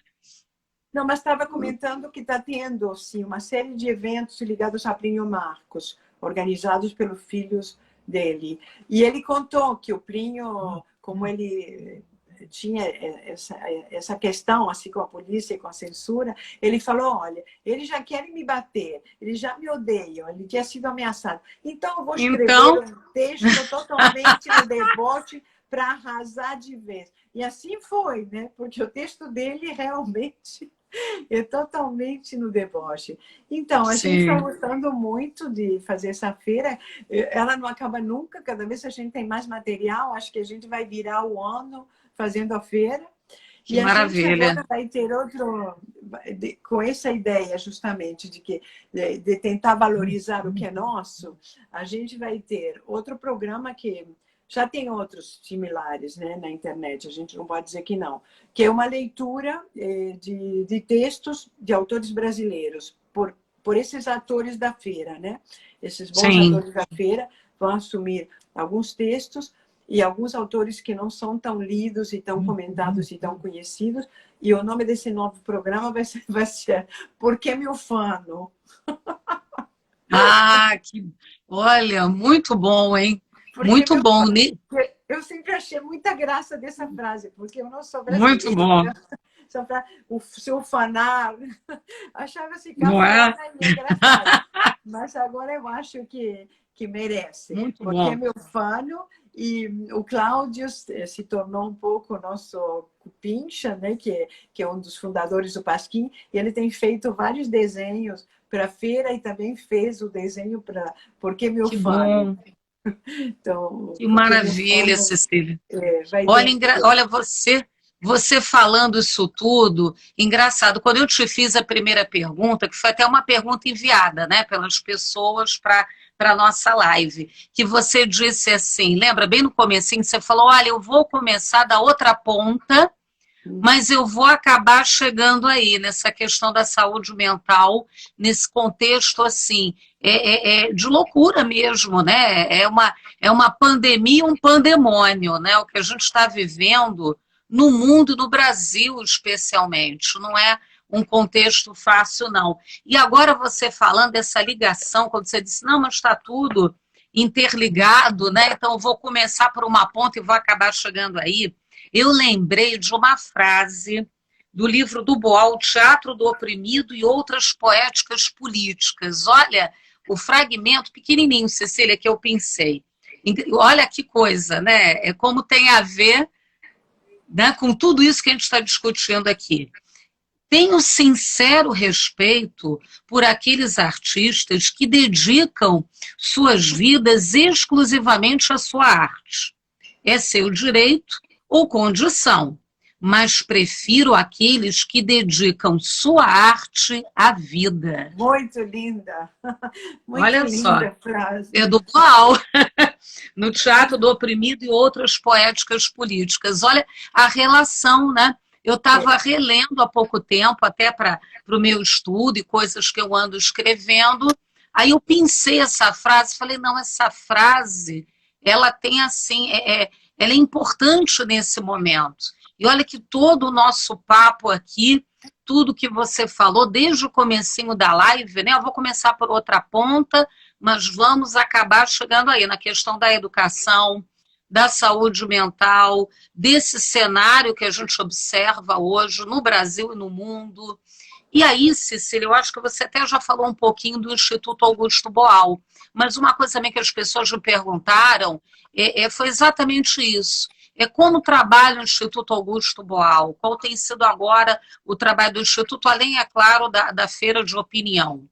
Não, mas estava comentando que está tendo sim, uma série de eventos ligados a Plínio Marcos, organizados pelos filhos dele. E ele contou que o Plínio, como ele tinha essa questão assim com a polícia e com a censura, ele falou, olha, eles já querem me bater, eles já me odeiam, ele tinha sido ameaçado. Então eu vou escrever um texto totalmente no deboche para arrasar de vez. E assim foi, né? Porque o texto dele realmente é totalmente no deboche. Então, a gente está gostando muito de fazer essa feira. Ela não acaba nunca, cada vez a gente tem mais material, acho que a gente vai virar o ano fazendo a feira. Que e maravilha. A gente agora vai ter com essa ideia justamente de tentar valorizar o que é nosso, a gente vai ter outro programa que já tem outros similares, né, na internet, a gente não pode dizer que não, que é uma leitura de textos de autores brasileiros por esses atores da feira, né? Esses bons atores da feira vão assumir alguns textos e alguns autores que não são tão lidos e tão comentados e tão conhecidos. E o nome desse novo programa vai ser Por que Meu Fano? Ah, olha, muito bom, hein? Muito bom. Eu sempre achei muita graça dessa frase, porque eu não sou brasileira. Muito bom. O seu fanar, achava esse cafona engraçado. Mas agora eu acho que merece. Muito porque bom. É meu fano. E o Cláudio se tornou um pouco nosso cupincha, né? que é um dos fundadores do Pasquim, e ele tem feito vários desenhos para a feira e também fez o desenho para Porque Meu Fano. Então, que maravilha, Cecília. Olha você falando isso tudo, engraçado. Quando eu te fiz a primeira pergunta, que foi até uma pergunta enviada, né, pelas pessoas para a nossa live, que você disse assim, lembra bem no comecinho, você falou, olha, eu vou começar da outra ponta, mas eu vou acabar chegando aí nessa questão da saúde mental, nesse contexto assim, de loucura mesmo, né? É uma pandemia, um pandemônio, né? O que a gente está vivendo no mundo, no Brasil especialmente, não é um contexto fácil, não. E agora você falando dessa ligação, quando você disse, não, mas está tudo interligado, né? Então eu vou começar por uma ponta e vou acabar chegando aí. Eu lembrei de uma frase do livro do Boal, O Teatro do Oprimido e Outras Poéticas Políticas. Olha, o fragmento pequenininho, Cecília, que eu pensei. Olha que coisa, né? É como tem a ver, né, com tudo isso que a gente está discutindo aqui. Tenho sincero respeito por aqueles artistas que dedicam suas vidas exclusivamente à sua arte. É seu direito ou condição, mas prefiro aqueles que dedicam sua arte à vida. Muito linda. Muito Olha linda só, frase. É do Boal, no Teatro do Oprimido e Outras Poéticas Políticas. Olha a relação, né? Eu estava relendo há pouco tempo, até para o meu estudo e coisas que eu ando escrevendo. Aí eu pensei essa frase, falei, não, essa frase, ela tem assim, ela é importante nesse momento. E olha que todo o nosso papo aqui, tudo que você falou, desde o comecinho da live, né? Eu vou começar por outra ponta, mas vamos acabar chegando aí na questão da educação, da saúde mental, desse cenário que a gente observa hoje no Brasil e no mundo. E aí, Cecília, eu acho que você até já falou um pouquinho do Instituto Augusto Boal, mas uma coisa também que as pessoas me perguntaram foi exatamente isso. Como trabalha o Instituto Augusto Boal? Qual tem sido agora o trabalho do Instituto, além, é claro, da feira de opinião?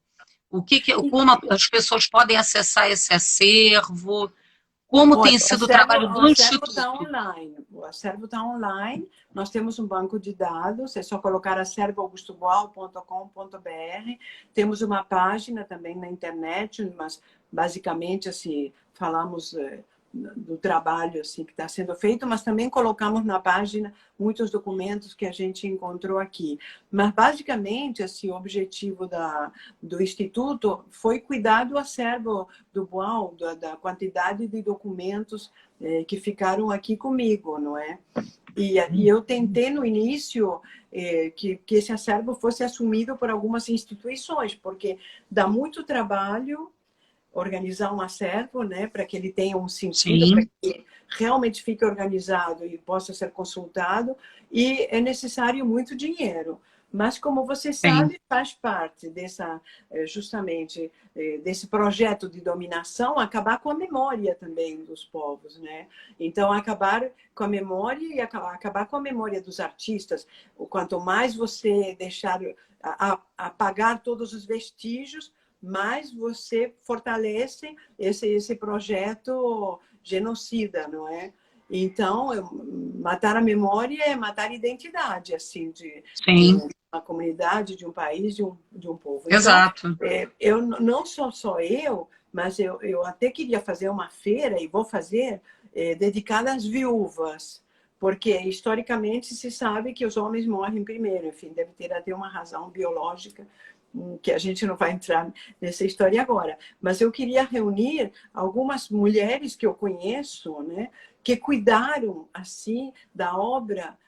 Como as pessoas podem acessar esse acervo? Como tem sido o trabalho do Instituto? O acervo está online. Nós temos um banco de dados, é só colocar acervoaugustoboal.com.br. Temos uma página também na internet, mas basicamente assim, falamos do trabalho assim, que está sendo feito, mas também colocamos na página muitos documentos que a gente encontrou aqui. Mas, basicamente, assim, o objetivo do Instituto foi cuidar do acervo do Boal, da quantidade de documentos que ficaram aqui comigo, não é? E eu tentei, no início, que esse acervo fosse assumido por algumas instituições, porque dá muito trabalho. organizar um acervo, né, para que ele tenha um sentido, para sim, que ele realmente fique organizado e possa ser consultado, e é necessário muito dinheiro. Mas, como você sim. sabe, faz parte dessa, justamente, desse projeto de dominação, acabar com a memória também dos povos, né? Então, acabar com a memória e acabar com a memória dos artistas. Quanto mais você deixar apagar todos os vestígios, mais você fortalece esse projeto genocida, não é? Então, matar a memória é matar a identidade, assim, de Sim, uma comunidade, de um país, de um povo. Então, exato. eu não sou só eu, mas eu até queria fazer uma feira, e vou fazer, dedicada às viúvas, porque historicamente se sabe que os homens morrem primeiro, enfim, deve ter até uma razão biológica, que a gente não vai entrar nessa história agora. Mas eu queria reunir algumas mulheres que eu conheço, né, que cuidaram, assim, da obra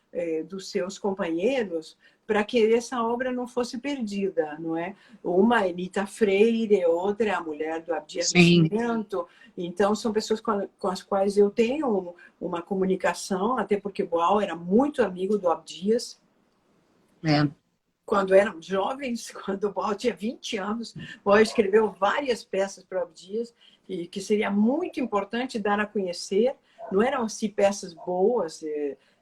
dos seus companheiros, para que essa obra não fosse perdida, não é? Uma é Anita Freire, outra é a mulher do Abdias Sim, Nascimento. Então, são pessoas com as quais eu tenho uma comunicação, até porque Boal era muito amigo do Abdias, é. quando eram jovens, quando o Boal tinha 20 anos. O Boal escreveu várias peças para o Abdias, e que seria muito importante dar a conhecer. Não eram assim peças boas,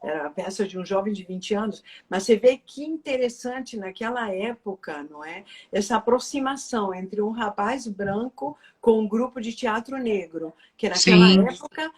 era peças de um jovem de 20 anos, mas você vê que interessante naquela época, não é? Essa aproximação entre um rapaz branco com um grupo de teatro negro, que naquela Sim, época,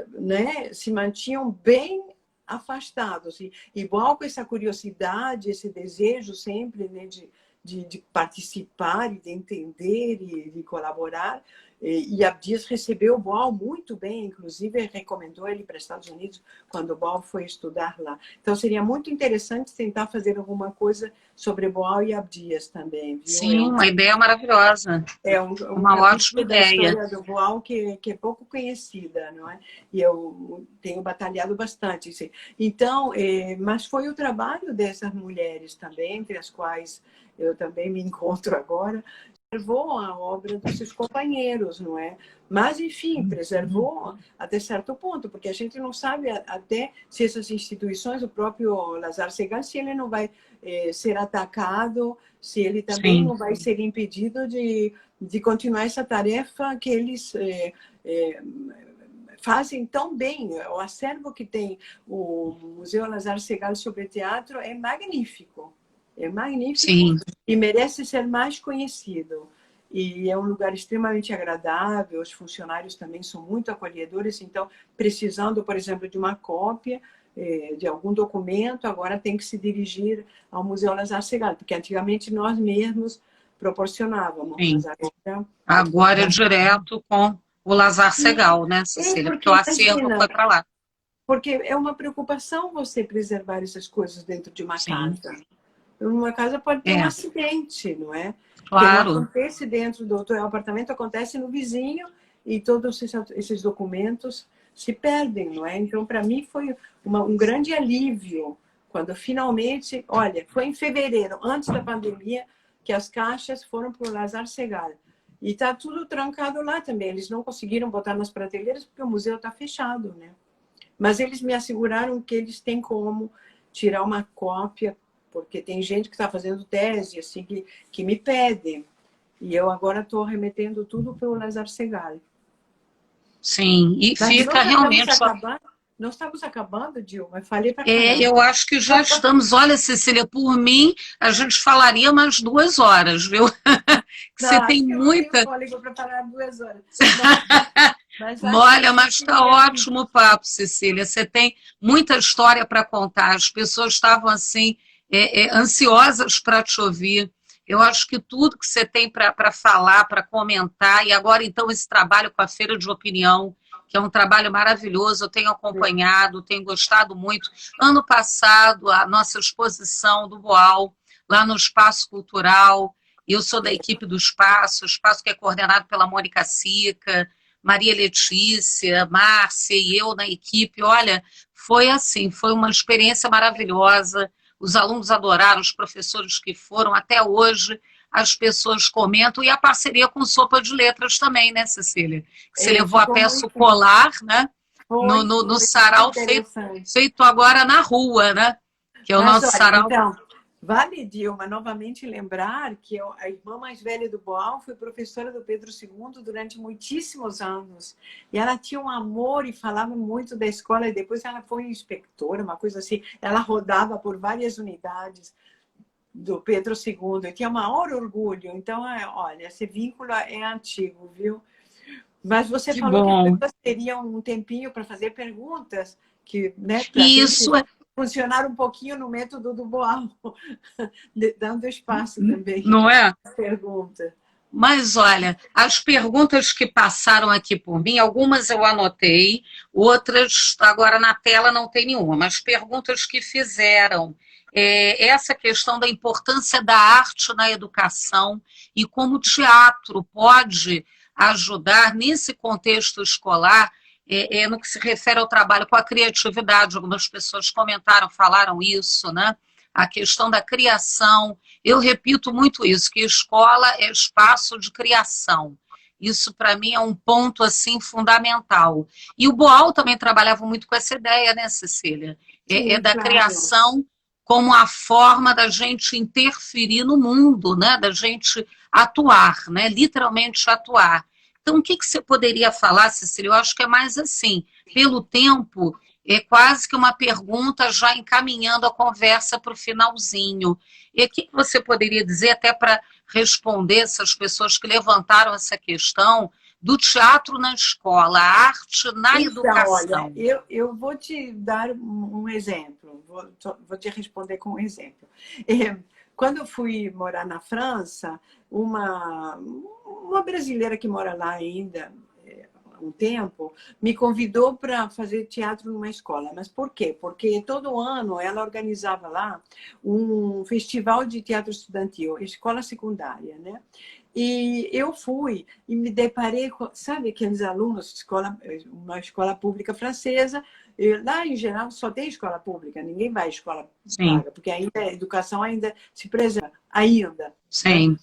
né, se mantinham bem afastados, e igual com essa curiosidade, esse desejo sempre, né, de participar, de entender e de colaborar. E Abdias recebeu o Boal muito bem, inclusive recomendou ele para os Estados Unidos quando o Boal foi estudar lá. Então seria muito interessante tentar fazer alguma coisa sobre Boal e Abdias também, viu? sim, uma ideia maravilhosa. É um Uma ótima capítulo da ideia. história do Boal que é pouco conhecida, não é? E eu tenho batalhado bastante. Assim. Então, mas foi o trabalho dessas mulheres também, entre as quais eu também me encontro agora, preservou a obra dos seus companheiros, não é? Mas, enfim, preservou até certo ponto, porque a gente não sabe até se essas instituições, o próprio Lazar Segal, se ele não vai ser atacado, se ele também Sim, não vai ser impedido de continuar essa tarefa que eles fazem tão bem. O acervo que tem o Museu Lazar Segal sobre teatro é magnífico. É magnífico sim, e merece ser mais conhecido. E é um lugar extremamente agradável, os funcionários também são muito acolhedores, então, precisando, por exemplo, de uma cópia de algum documento, agora tem que se dirigir ao Museu Lazar Segal, porque antigamente nós mesmos proporcionávamos, mas sim. agora... Agora é direto com o Lazar Segal, né, Cecília? Porque Porque o acervo imagina, foi para lá. porque é uma preocupação você preservar essas coisas dentro de uma Sim, casa. Numa casa pode ter um é, acidente, não é? Que não claro. acontece dentro do teu apartamento, acontece no vizinho, e todos esses documentos se perdem, não é? Então, para mim, foi um grande alívio quando finalmente, olha, foi em fevereiro, antes da pandemia, que as caixas foram para o Lazar Segal. E está tudo trancado lá também. Eles não conseguiram botar nas prateleiras porque o museu está fechado, né? Mas eles me asseguraram que eles têm como tirar uma cópia, porque tem gente que está fazendo tese, assim, que me pede. E eu agora estou remetendo tudo para o Lazar Segal. Sim, e Mas fica realmente só. nós estamos acabando, Dilma. Eu falei para caramba. Eu acho que já estamos. Olha, Cecília, por mim, a gente falaria mais 2 horas, viu? Que Não, você acho tem que eu não tenho muita. fôlego para parar 2 horas. Mas acho que Olha, a mas gente está ótimo o papo, Cecília. Você tem muita história para contar. As pessoas estavam assim, ansiosas para te ouvir. Eu acho que tudo que você tem para falar, para comentar, e agora então esse trabalho com a Feira de Opinião, que é um trabalho maravilhoso, eu tenho acompanhado, tenho gostado muito. Ano passado, a nossa exposição do Boal, lá no Espaço Cultural, eu sou da equipe do Espaço, o Espaço que é coordenado pela Mônica Sica, Maria Letícia, Márcia e eu na equipe. Olha, foi assim, foi uma experiência maravilhosa. Os alunos adoraram, os professores que foram. Até hoje, as pessoas comentam, e a parceria com Sopa de Letras também, né, Cecília? Que você levou a peça O Colar, né? No sarau feito agora na rua, né? Que é o nosso sarau. Então, vale, Dilma, novamente lembrar que a irmã mais velha do Boal foi professora do Pedro II durante muitíssimos anos. E ela tinha um amor e falava muito da escola. E depois ela foi inspetora, uma coisa assim. Ela rodava por várias unidades do Pedro II. Eu tinha maior orgulho. Então, olha, esse vínculo é antigo, viu? Mas você falou que as pessoas teriam um tempinho para fazer perguntas, que, né, isso funcionar um pouquinho no método do Boal, dando espaço também. Não é? Pergunta. Mas olha, as perguntas que passaram aqui por mim, algumas eu anotei, outras agora na tela não tem nenhuma, mas perguntas que fizeram. Essa questão da importância da arte na educação e como o teatro pode ajudar nesse contexto escolar, no que se refere ao trabalho com a criatividade. Algumas pessoas comentaram, falaram isso, né? A questão da criação. Eu repito muito isso, que escola é espaço de criação. Isso, para mim, é um ponto assim fundamental. E o Boal também trabalhava muito com essa ideia, né, Cecília? Sim, da claro. Criação como a forma da gente interferir no mundo, né? Da gente atuar, né? Literalmente atuar. Então, o que você poderia falar, Cecília? Eu acho que é mais assim, pelo tempo, é quase que uma pergunta já encaminhando a conversa para o finalzinho. E o que você poderia dizer, até para responder essas pessoas que levantaram essa questão do teatro na escola, a arte na educação? Olha, eu vou te dar um exemplo, vou te responder com um exemplo. Quando eu fui morar na França, uma brasileira que mora lá ainda há um tempo, me convidou para fazer teatro numa escola. Mas por quê? Porque todo ano ela organizava lá um festival de teatro estudantil, escola secundária, né? E eu fui e me deparei com, sabe, aqueles alunos de uma escola pública francesa. Lá, em geral, só tem escola pública, ninguém vai à escola paga, porque ainda a educação ainda se preserva, ainda. Sim.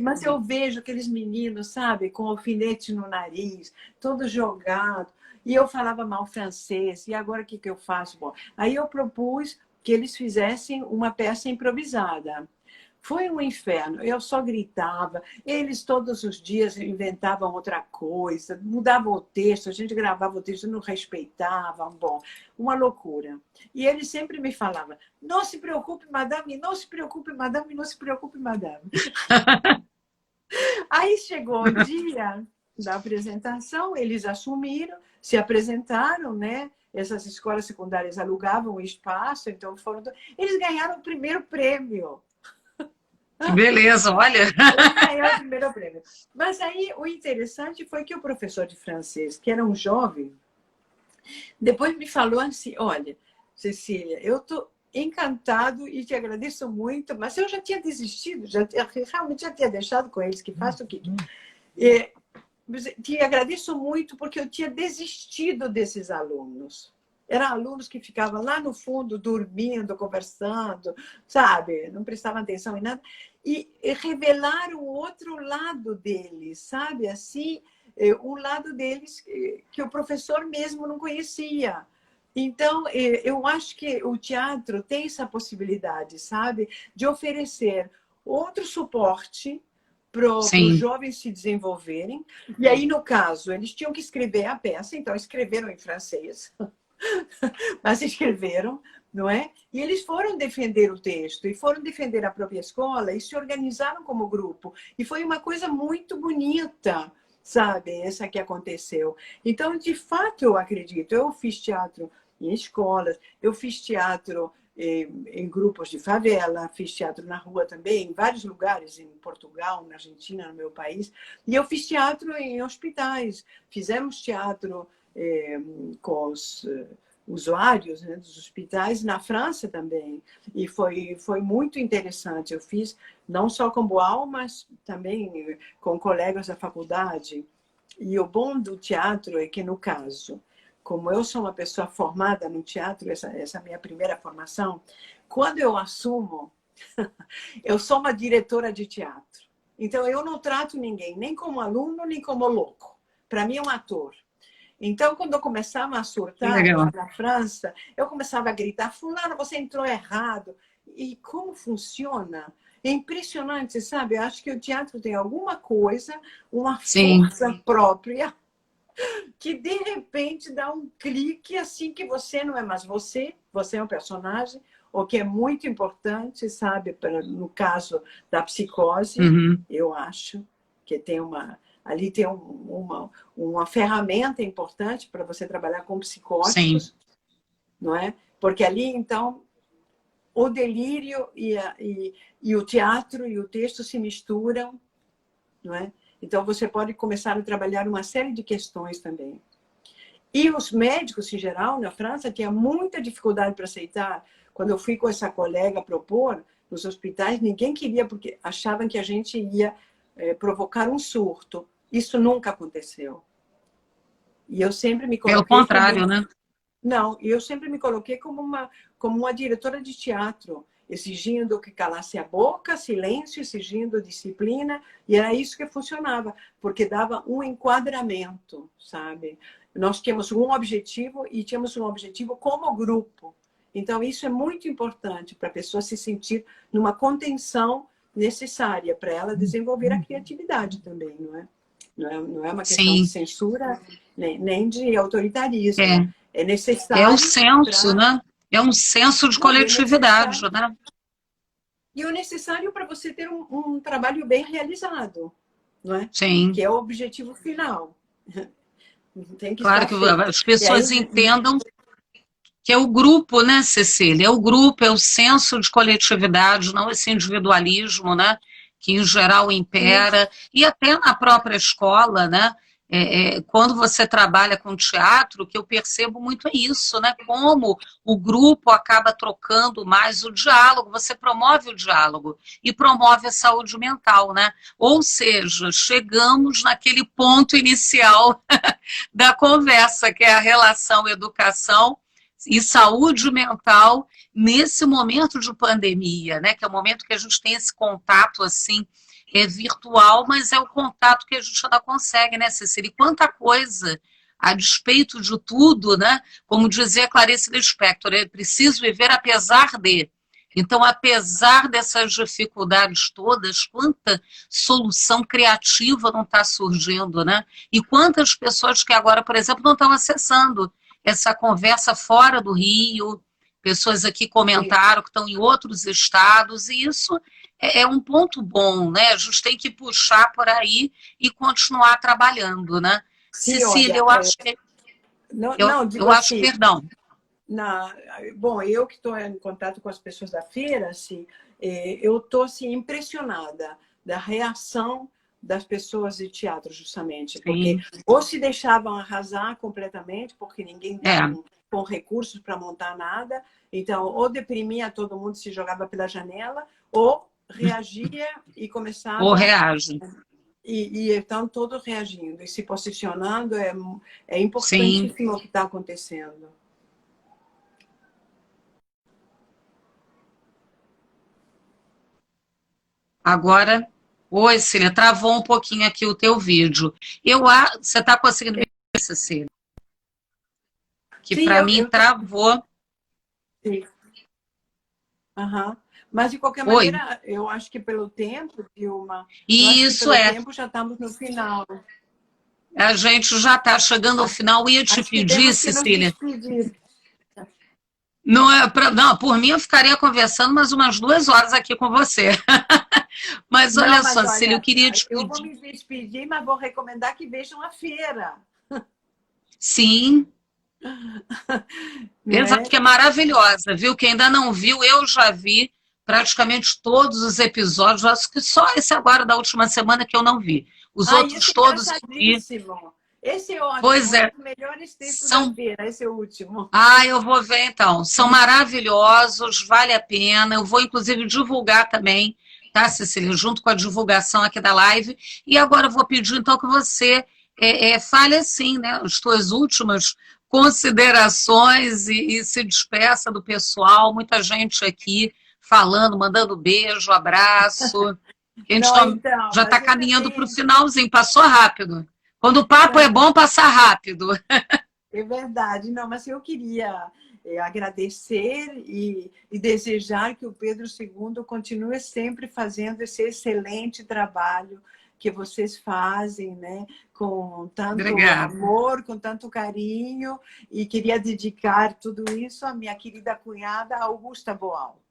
Mas eu vejo aqueles meninos, sabe, com alfinete no nariz, todo jogado. E eu falava mal francês, e agora o que eu faço? Bom, aí eu propus que eles fizessem uma peça improvisada. Foi um inferno, eu só gritava, eles todos os dias inventavam outra coisa, mudavam o texto, a gente gravava o texto, não respeitavam, bom, uma loucura. E ele sempre me falava, não se preocupe, madame, não se preocupe, madame, não se preocupe, madame. Aí chegou o dia da apresentação, eles assumiram, se apresentaram, né? Essas escolas secundárias alugavam o espaço, então eles ganharam o primeiro prêmio. Que beleza, olha! É o primeiro prêmio. Mas aí o interessante foi que o professor de francês, que era um jovem, depois me falou assim, olha, Cecília, eu estou encantado e te agradeço muito, mas eu já tinha desistido, realmente já tinha deixado com eles que façam o que... Te agradeço muito porque eu tinha desistido desses alunos. Eram alunos que ficavam lá no fundo, dormindo, conversando, sabe? Não prestavam atenção em nada. E revelaram o outro lado deles, sabe? Assim, um lado deles que o professor mesmo não conhecia. Então, eu acho que o teatro tem essa possibilidade, sabe? De oferecer outro suporte para os jovens se desenvolverem. E aí, no caso, eles tinham que escrever a peça, então escreveram em francês. Mas escreveram, não é? E eles foram defender o texto, e foram defender a própria escola, e se organizaram como grupo. E foi uma coisa muito bonita, sabe? Essa que aconteceu. Então, de fato, eu acredito. Eu fiz teatro em escolas, eu fiz teatro em grupos de favela, fiz teatro na rua também, em vários lugares, em Portugal, na Argentina, no meu país. E eu fiz teatro em hospitais. Fizemos teatro com os usuários, né, dos hospitais, na França também. E foi muito interessante. Eu fiz não só com Boal, mas também com colegas da faculdade. E o bom do teatro é que, no caso, como eu sou uma pessoa formada no teatro, essa é a minha primeira formação, quando eu assumo, eu sou uma diretora de teatro. Então, eu não trato ninguém, nem como aluno, nem como louco. Para mim, é um ator. Então, quando eu começava a surtar lá na França, eu começava a gritar, fulano, você entrou errado. E como funciona? É impressionante, sabe? Eu acho que o teatro tem alguma coisa, uma força própria, que de repente dá um clique assim que você não é mais você, você é um personagem, o que é muito importante, sabe? No caso da psicose, eu acho que tem ali tem uma ferramenta importante para você trabalhar com psicóticos, não é? Porque ali, então, o delírio e o teatro e o texto se misturam, não é? Então, você pode começar a trabalhar uma série de questões também. E os médicos, em geral, na França, tinham muita dificuldade para aceitar. Quando eu fui com essa colega propor, nos hospitais, ninguém queria, porque achavam que a gente ia provocar um surto. Isso nunca aconteceu. E eu sempre me coloquei... Pelo contrário, né? Não, eu sempre me coloquei como uma diretora de teatro, exigindo que calasse a boca, silêncio, exigindo disciplina, e era isso que funcionava, porque dava um enquadramento, sabe? Nós tínhamos um objetivo e tínhamos um objetivo como grupo. Então, isso é muito importante para a pessoa se sentir numa contenção necessária para ela desenvolver a criatividade também, não é? Não é uma questão de censura, nem de autoritarismo. É necessário... É o senso, né? É um senso de coletividade, né? E o necessário para você ter um trabalho bem realizado, não é? Sim. Que é o objetivo final. Tem que claro que as pessoas entendam que é o grupo, né, Cecília? É o grupo, é o senso de coletividade, não esse individualismo, né? Que em geral impera. E até na própria escola, né? Quando você trabalha com teatro, o que eu percebo muito é isso, né? Como o grupo acaba trocando mais o diálogo, você promove o diálogo e promove a saúde mental, né? Ou seja, chegamos naquele ponto inicial da conversa, que é a relação educação e saúde mental nesse momento de pandemia, né? Que é o momento que a gente tem esse contato assim, virtual, mas é o contato que a gente ainda consegue, né, Cecília? E quanta coisa, a despeito de tudo, né? Como dizia Clarice Lispector, é preciso viver apesar de. Então, apesar dessas dificuldades todas, quanta solução criativa não está surgindo, né? E quantas pessoas que agora, por exemplo, não estão acessando essa conversa fora do Rio, pessoas aqui comentaram que estão em outros estados, e isso é um ponto bom, né? A gente tem que puxar por aí e continuar trabalhando, né? Sim, Cecília, olha, eu acho que... digo acho, assim, perdão. Bom, eu que estou em contato com as pessoas da feira, assim, eu estou assim, impressionada da reação das pessoas de teatro, justamente. Porque ou se deixavam arrasar completamente, porque ninguém estava com recursos para montar nada, então ou deprimia todo mundo, se jogava pela janela, ou reagia e começava... Ou reage. E estão todos reagindo e se posicionando, é importantíssimo o que está acontecendo. Agora, oi, Cecília, travou um pouquinho aqui o teu vídeo. Você está conseguindo ver, Cecília? Que para mim travou. Sim. Mas, de qualquer maneira, eu acho que pelo tempo, Dilma, tempo já estamos no final. A gente já está chegando ao final. Ia te pedir, Cecília. Não, por mim eu ficaria conversando mais umas 2 horas aqui com você. Mas olha só, Cecília, eu queria te pedir... Eu vou me despedir, mas vou recomendar que vejam a feira. Sim. Exato, que é maravilhosa, viu? Quem ainda não viu, eu já vi praticamente todos os episódios, acho que só esse agora da última semana que eu não vi. Os outros todos eu vi. Esse é ótimo, pois é. Um dos melhores textos da feira, esse é o último. Eu vou ver então. São maravilhosos, vale a pena. Eu vou inclusive divulgar também, tá, Cecília? Junto com a divulgação aqui da live. E agora eu vou pedir então que você fale assim, né? As tuas últimas considerações e se despeça do pessoal. Muita gente aqui falando, mandando beijo, abraço. A gente Não, então, já está mas eu caminhando para o também, finalzinho, passou rápido. Quando o papo é bom, passa rápido. é verdade. Não, mas eu queria agradecer e desejar que o Pedro II continue sempre fazendo esse excelente trabalho que vocês fazem, né? Com tanto Obrigada. amor, com tanto carinho, e queria dedicar tudo isso à minha querida cunhada Augusta Boal.